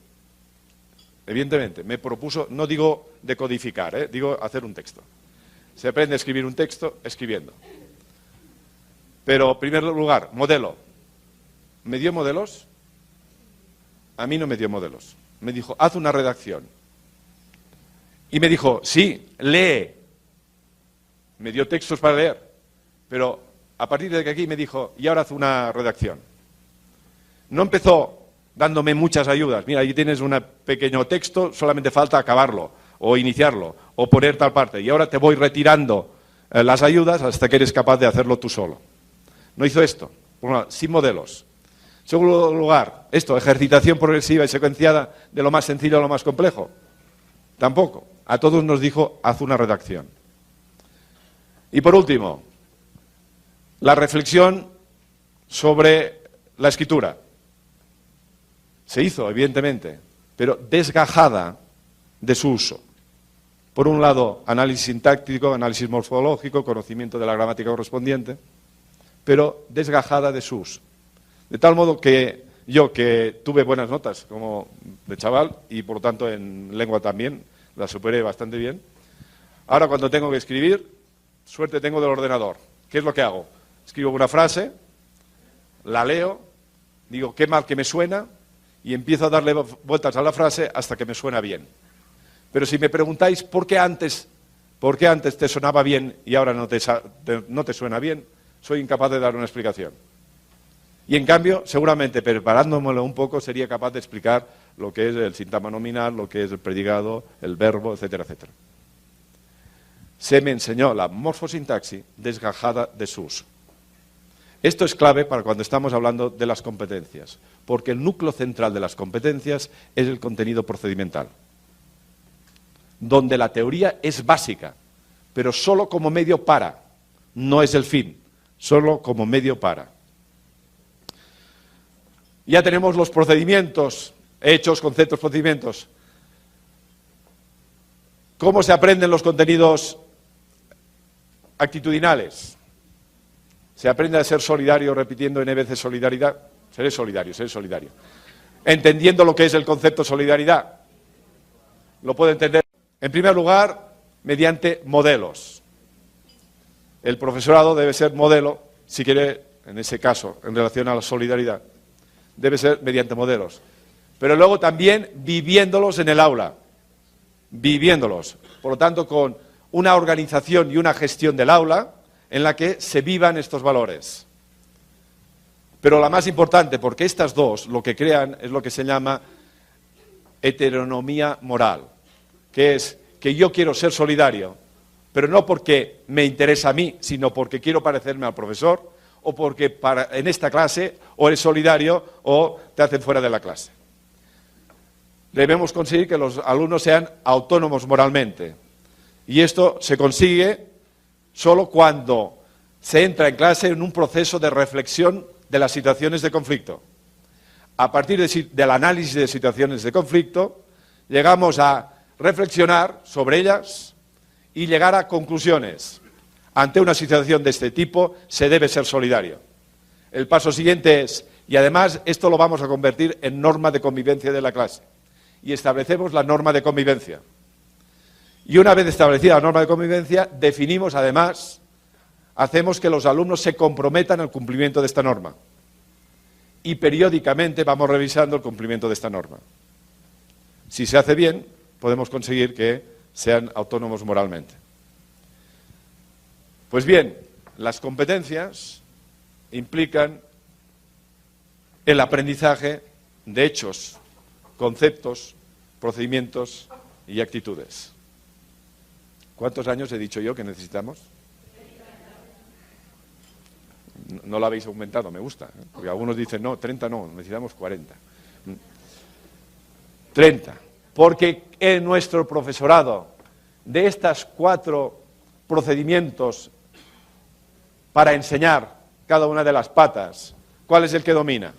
Evidentemente, me propuso, no digo decodificar, digo hacer un texto. Se aprende a escribir un texto escribiendo. Pero, en primer lugar, modelo. ¿Me dio modelos? A mí no me dio modelos. Me dijo, haz una redacción. Y me dijo, sí, lee. Me dio textos para leer. Pero a partir de aquí me dijo, y ahora haz una redacción. No empezó dándome muchas ayudas. Mira, ahí tienes un pequeño texto, solamente falta acabarlo, o iniciarlo, o poner tal parte. Y ahora te voy retirando las ayudas hasta que eres capaz de hacerlo tú solo. No hizo esto, sin modelos. En segundo lugar, ejercitación progresiva y secuenciada de lo más sencillo a lo más complejo. Tampoco. A todos nos dijo, haz una redacción. Y por último, la reflexión sobre la escritura. Se hizo, evidentemente, pero desgajada de su uso. Por un lado, análisis sintáctico, análisis morfológico, conocimiento de la gramática correspondiente, pero desgajada de su uso. De tal modo que yo, que tuve buenas notas como de chaval, y por lo tanto en lengua también, la superé bastante bien, ahora cuando tengo que escribir, suerte tengo del ordenador. ¿Qué es lo que hago? Escribo una frase, la leo, digo qué mal que me suena, y empiezo a darle vueltas a la frase hasta que me suena bien. Pero si me preguntáis por qué antes te sonaba bien y ahora no te suena bien, soy incapaz de dar una explicación. Y en cambio, seguramente preparándomelo un poco, sería capaz de explicar lo que es el sintagma nominal, lo que es el predicado, el verbo, etcétera, etcétera. Se me enseñó la morfosintaxis desgajada de su uso. Esto es clave para cuando estamos hablando de las competencias, porque el núcleo central de las competencias es el contenido procedimental, donde la teoría es básica, pero solo como medio para, no es el fin, solo como medio para. Ya tenemos los procedimientos, hechos, conceptos, procedimientos. ¿Cómo se aprenden los contenidos actitudinales? Se aprende a ser solidario repitiendo n veces solidaridad. Seré solidario. Entendiendo lo que es el concepto solidaridad. Lo puedo entender, en primer lugar, mediante modelos. El profesorado debe ser modelo, si quiere, en ese caso, en relación a la solidaridad, debe ser mediante modelos. Pero luego también viviéndolos en el aula. Viviéndolos. Por lo tanto, con una organización y una gestión del aula en la que se vivan estos valores. Pero la más importante, porque estas dos lo que crean es lo que se llama heteronomía moral, que es que yo quiero ser solidario, pero no porque me interesa a mí, sino porque quiero parecerme al profesor, o porque en esta clase o eres solidario o te hacen fuera de la clase. Debemos conseguir que los alumnos sean autónomos moralmente. Y esto se consigue solo cuando se entra en clase en un proceso de reflexión de las situaciones de conflicto. A partir del análisis de situaciones de conflicto, llegamos a reflexionar sobre ellas y llegar a conclusiones. Ante una situación de este tipo, se debe ser solidario. El paso siguiente es, y además esto lo vamos a convertir en norma de convivencia de la clase, y establecemos la norma de convivencia. Y una vez establecida la norma de convivencia, definimos además, hacemos que los alumnos se comprometan al cumplimiento de esta norma. Y periódicamente vamos revisando el cumplimiento de esta norma. Si se hace bien, podemos conseguir que sean autónomos moralmente. Pues bien, las competencias implican el aprendizaje de hechos, conceptos, procedimientos y actitudes. ¿Cuántos años he dicho yo que necesitamos? No lo habéis aumentado, me gusta, ¿eh? Porque algunos dicen, no, 30 no, necesitamos 40. 30. Porque en nuestro profesorado, de estas 4 procedimientos para enseñar cada una de las patas, ¿cuál es el que domina?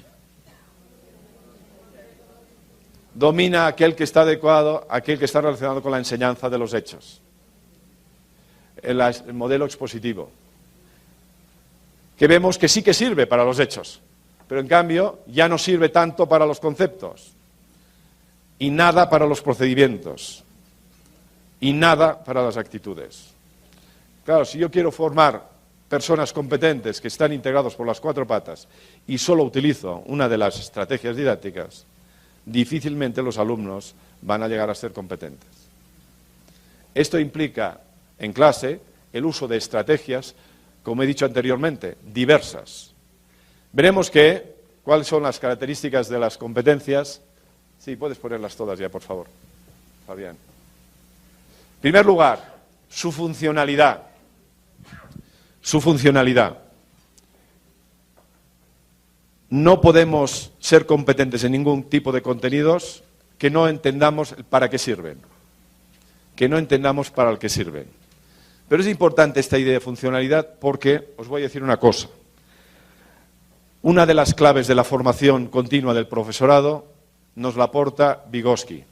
Domina aquel que está adecuado, aquel que está relacionado con la enseñanza de los hechos. El modelo expositivo, que vemos que sí que sirve para los hechos, pero en cambio ya no sirve tanto para los conceptos, y nada para los procedimientos, y nada para las actitudes. Claro, si yo quiero formar personas competentes que están integrados por las 4 patas y solo utilizo una de las estrategias didácticas, difícilmente los alumnos van a llegar a ser competentes. Esto implica en clase el uso de estrategias, como he dicho anteriormente, diversas. Veremos cuáles son las características de las competencias. Sí, puedes ponerlas todas ya, por favor, Fabián. En primer lugar, su funcionalidad. Su funcionalidad. No podemos ser competentes en ningún tipo de contenidos que no entendamos para qué sirven, que no entendamos para el que sirven. Pero es importante esta idea de funcionalidad porque os voy a decir una cosa. Una de las claves de la formación continua del profesorado nos la aporta Vygotsky,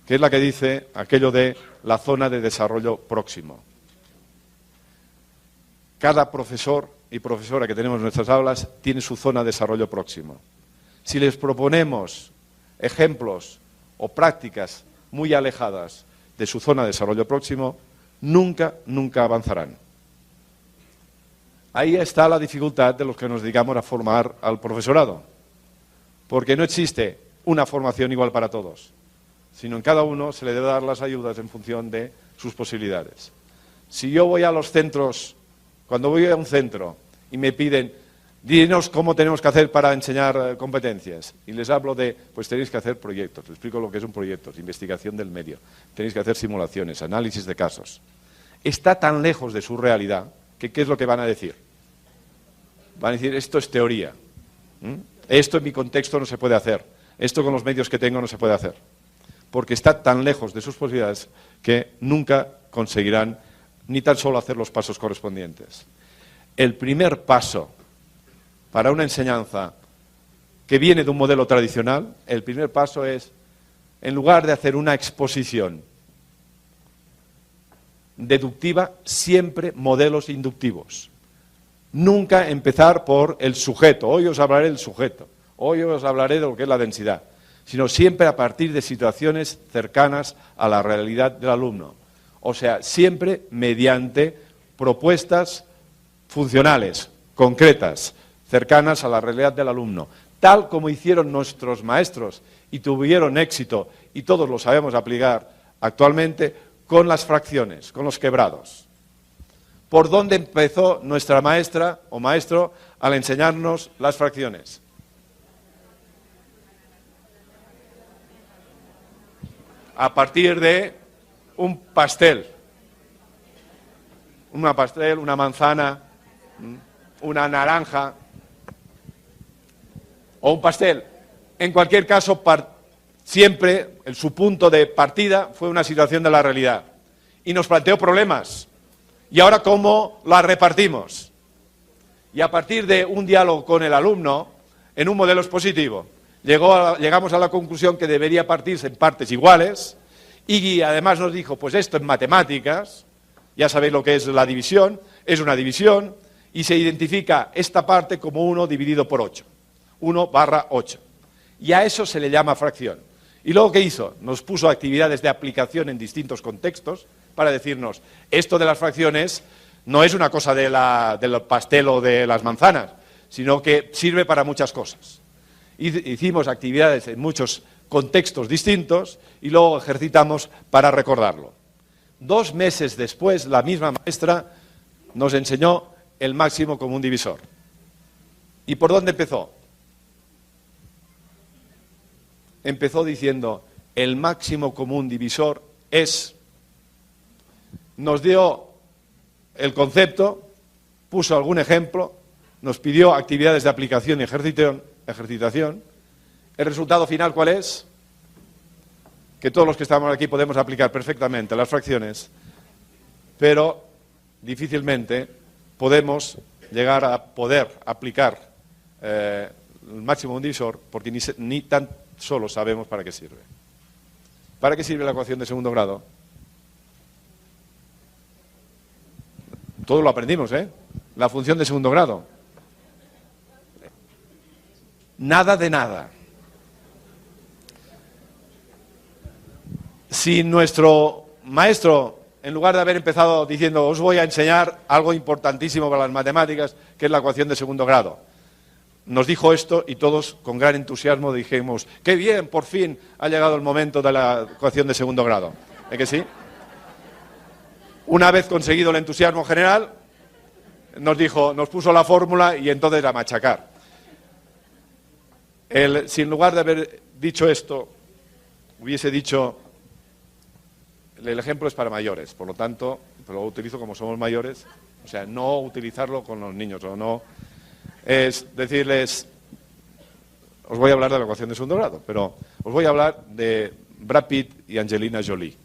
que es la que dice aquello de la zona de desarrollo próximo. Cada profesor y profesora que tenemos en nuestras aulas tiene su zona de desarrollo próximo. Si les proponemos ejemplos o prácticas muy alejadas de su zona de desarrollo próximo, nunca avanzarán. Ahí está la dificultad de los que nos dedicamos a formar al profesorado, porque no existe una formación igual para todos, sino en cada uno se le debe dar las ayudas en función de sus posibilidades. Si yo voy a los centros, cuando voy a un centro y me piden, dinos cómo tenemos que hacer para enseñar competencias, y les hablo de, pues tenéis que hacer proyectos, les explico lo que es un proyecto, investigación del medio, tenéis que hacer simulaciones, análisis de casos. Está tan lejos de su realidad que ¿qué es lo que van a decir? Van a decir, esto es teoría, esto en mi contexto no se puede hacer, esto con los medios que tengo no se puede hacer, porque está tan lejos de sus posibilidades que nunca conseguirán ni tan solo hacer los pasos correspondientes. El primer paso para una enseñanza que viene de un modelo tradicional, el primer paso es, en lugar de hacer una exposición deductiva, siempre modelos inductivos. Nunca empezar por el sujeto, hoy os hablaré del sujeto, hoy os hablaré de lo que es la densidad, sino siempre a partir de situaciones cercanas a la realidad del alumno. O sea, siempre mediante propuestas funcionales, concretas, cercanas a la realidad del alumno, tal como hicieron nuestros maestros y tuvieron éxito, y todos lo sabemos aplicar actualmente, con las fracciones, con los quebrados. ¿Por dónde empezó nuestra maestra o maestro al enseñarnos las fracciones? A partir de un pastel, una manzana, una naranja o un pastel. En cualquier caso, siempre su punto de partida fue una situación de la realidad y nos planteó problemas. ¿Y ahora cómo la repartimos? Y a partir de un diálogo con el alumno, en un modelo expositivo, llegamos a la conclusión que debería partirse en partes iguales y además nos dijo, pues esto en matemáticas, ya sabéis lo que es la división, es una división y se identifica esta parte como 1 dividido por 8, 1/8. Y a eso se le llama fracción. Y luego, ¿qué hizo? Nos puso actividades de aplicación en distintos contextos para decirnos, esto de las fracciones no es una cosa del pastel o de las manzanas, sino que sirve para muchas cosas. Hicimos actividades en muchos contextos distintos y luego ejercitamos para recordarlo. 2 meses después, la misma maestra nos enseñó el máximo común divisor. ¿Y por dónde empezó? Empezó diciendo, el máximo común divisor es... Nos dio el concepto, puso algún ejemplo, nos pidió actividades de aplicación y ejercitación. ¿El resultado final cuál es? Que todos los que estamos aquí podemos aplicar perfectamente las fracciones, pero difícilmente podemos llegar a poder aplicar el máximo divisor porque ni tan solo sabemos para qué sirve. ¿Para qué sirve la ecuación de segundo grado? Todo lo aprendimos, ¿eh? La función de segundo grado. Nada de nada. Si nuestro maestro, en lugar de haber empezado diciendo os voy a enseñar algo importantísimo para las matemáticas, que es la ecuación de segundo grado, nos dijo esto y todos con gran entusiasmo dijimos, ¡qué bien, por fin ha llegado el momento de la ecuación de segundo grado! ¿Es que sí? Una vez conseguido el entusiasmo general, nos puso la fórmula y entonces a machacar. Si en lugar de haber dicho esto, hubiese dicho, el ejemplo es para mayores, por lo tanto, lo utilizo como somos mayores, o sea, no utilizarlo con los niños, o no, es decirles, os voy a hablar de la ecuación de segundo grado, pero os voy a hablar de Brad Pitt y Angelina Jolie.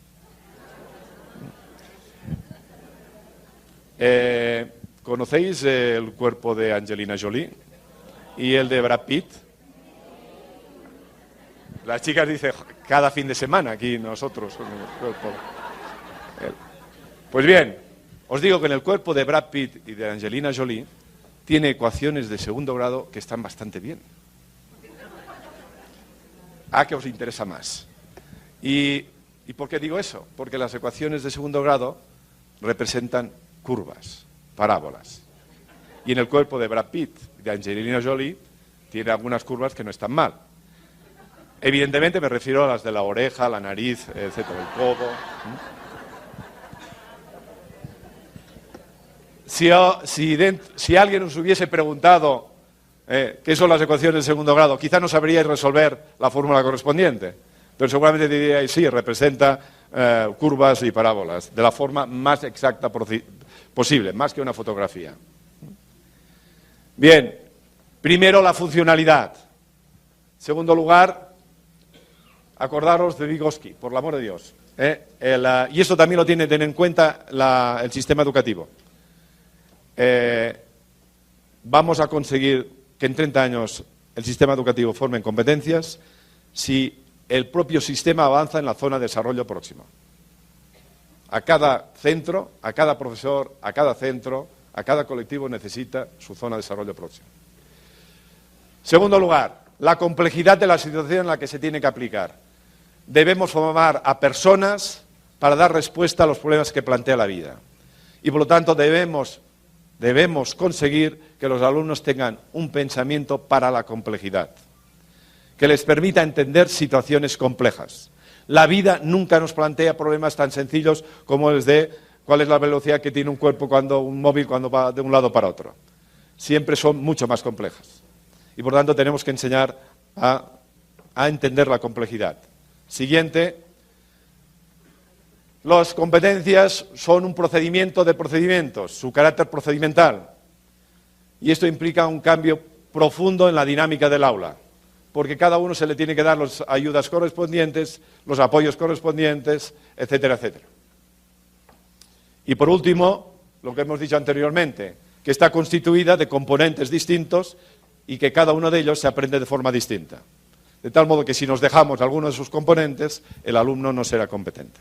¿Conocéis el cuerpo de Angelina Jolie y el de Brad Pitt? Las chicas dicen cada fin de semana aquí nosotros. Pues bien, os digo que en el cuerpo de Brad Pitt y de Angelina Jolie tiene ecuaciones de segundo grado que están bastante bien. ¿A qué os interesa más? ¿Y por qué digo eso? Porque las ecuaciones de segundo grado representan curvas, parábolas. Y en el cuerpo de Brad Pitt y de Angelina Jolie tiene algunas curvas que no están mal. Evidentemente me refiero a las de la oreja, la nariz, etcétera, el codo. Si alguien os hubiese preguntado qué son las ecuaciones de segundo grado, quizá no sabríais resolver la fórmula correspondiente, pero seguramente diríais, sí, representa curvas y parábolas, de la forma más exacta posible, más que una fotografía. Bien, primero la funcionalidad. Segundo lugar, acordaros de Vygotsky, por el amor de Dios. Y esto también lo tiene que tener en cuenta el sistema educativo. Vamos a conseguir que en 30 años el sistema educativo forme en competencias si el propio sistema avanza en la zona de desarrollo próximo. A cada centro, a cada profesor, a cada centro, a cada colectivo necesita su zona de desarrollo próximo. Segundo lugar, la complejidad de la situación en la que se tiene que aplicar. Debemos formar a personas para dar respuesta a los problemas que plantea la vida. Y por lo tanto debemos conseguir que los alumnos tengan un pensamiento para la complejidad, que les permita entender situaciones complejas. La vida nunca nos plantea problemas tan sencillos como el de cuál es la velocidad que tiene un móvil cuando va de un lado para otro. Siempre son mucho más complejas. Y por tanto tenemos que enseñar a entender la complejidad. Siguiente. Las competencias son un procedimiento de procedimientos, su carácter procedimental. Y esto implica un cambio profundo en la dinámica del aula, porque cada uno se le tiene que dar las ayudas correspondientes, los apoyos correspondientes, etcétera, etcétera. Y por último, lo que hemos dicho anteriormente, que está constituida de componentes distintos y que cada uno de ellos se aprende de forma distinta. De tal modo que si nos dejamos alguno de sus componentes, el alumno no será competente.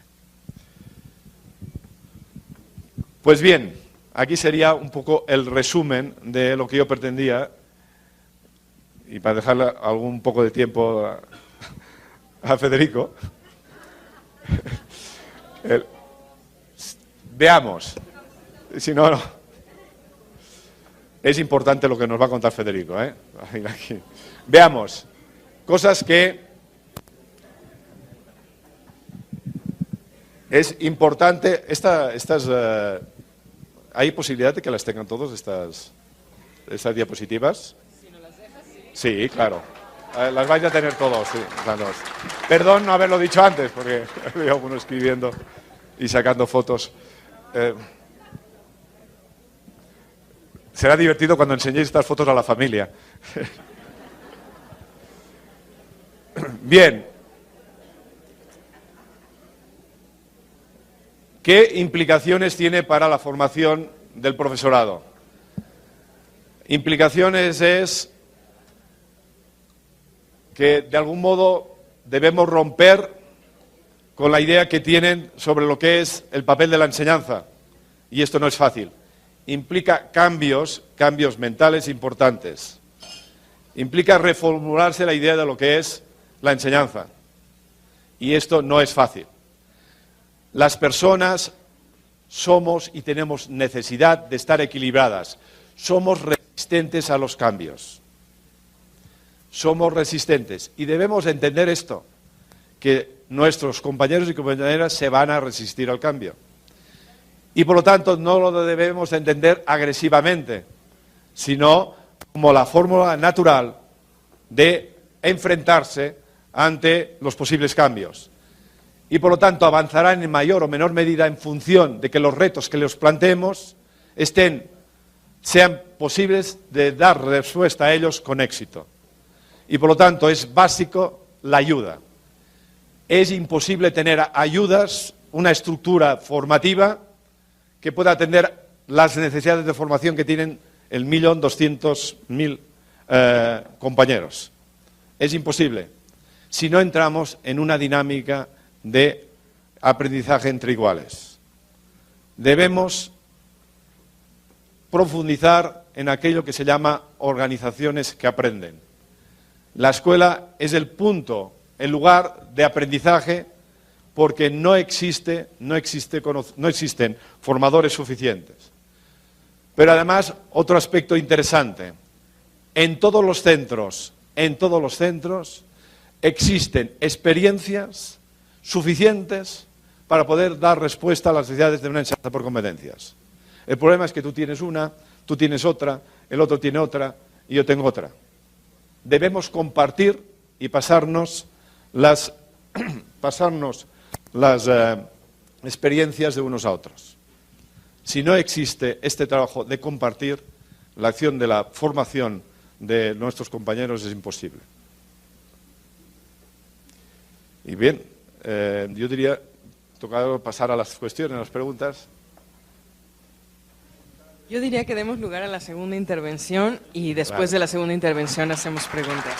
Pues bien, aquí sería un poco el resumen de lo que yo pretendía, y para dejarle algún poco de tiempo a Federico. Veamos, si no, no. Es importante lo que nos va a contar Federico, ¿eh? Aquí. Veamos, cosas que Es importante, ¿hay posibilidad de que las tengan todos estas diapositivas? Si no las dejas, sí. Sí, claro. Las vais a tener todos, sí. Perdón no haberlo dicho antes, porque había uno escribiendo y sacando fotos. Será divertido cuando enseñéis estas fotos a la familia. Bien. ¿Qué implicaciones tiene para la formación del profesorado? Implicaciones es que de algún modo debemos romper con la idea que tienen sobre lo que es el papel de la enseñanza. Y esto no es fácil. Implica cambios mentales importantes. Implica reformularse la idea de lo que es la enseñanza. Y esto no es fácil. Las personas somos y tenemos necesidad de estar equilibradas. Somos resistentes a los cambios. Somos resistentes. Y debemos entender esto, que nuestros compañeros y compañeras se van a resistir al cambio. Y por lo tanto no lo debemos entender agresivamente, sino como la fórmula natural de enfrentarse ante los posibles cambios. Y por lo tanto avanzarán en mayor o menor medida en función de que los retos que les planteemos sean posibles de dar respuesta a ellos con éxito. Y por lo tanto es básico la ayuda. Es imposible tener ayudas, una estructura formativa que pueda atender las necesidades de formación que tienen el 1.200.000 compañeros. Es imposible si no entramos en una dinámica de aprendizaje entre iguales. Debemos profundizar en aquello que se llama organizaciones que aprenden. La escuela es el punto, el lugar de aprendizaje, porque no existen formadores suficientes. Pero además, otro aspecto interesante, en todos los centros existen experiencias suficientes para poder dar respuesta a las necesidades de una enseñanza por competencias. El problema es que tú tienes una, tú tienes otra, el otro tiene otra y yo tengo otra. Debemos compartir y pasarnos las experiencias de unos a otros. Si no existe este trabajo de compartir, la acción de la formación de nuestros compañeros es imposible. Y bien, yo diría, tocado pasar a las cuestiones, a las preguntas. Yo diría que demos lugar a la segunda intervención y después de la segunda intervención hacemos preguntas.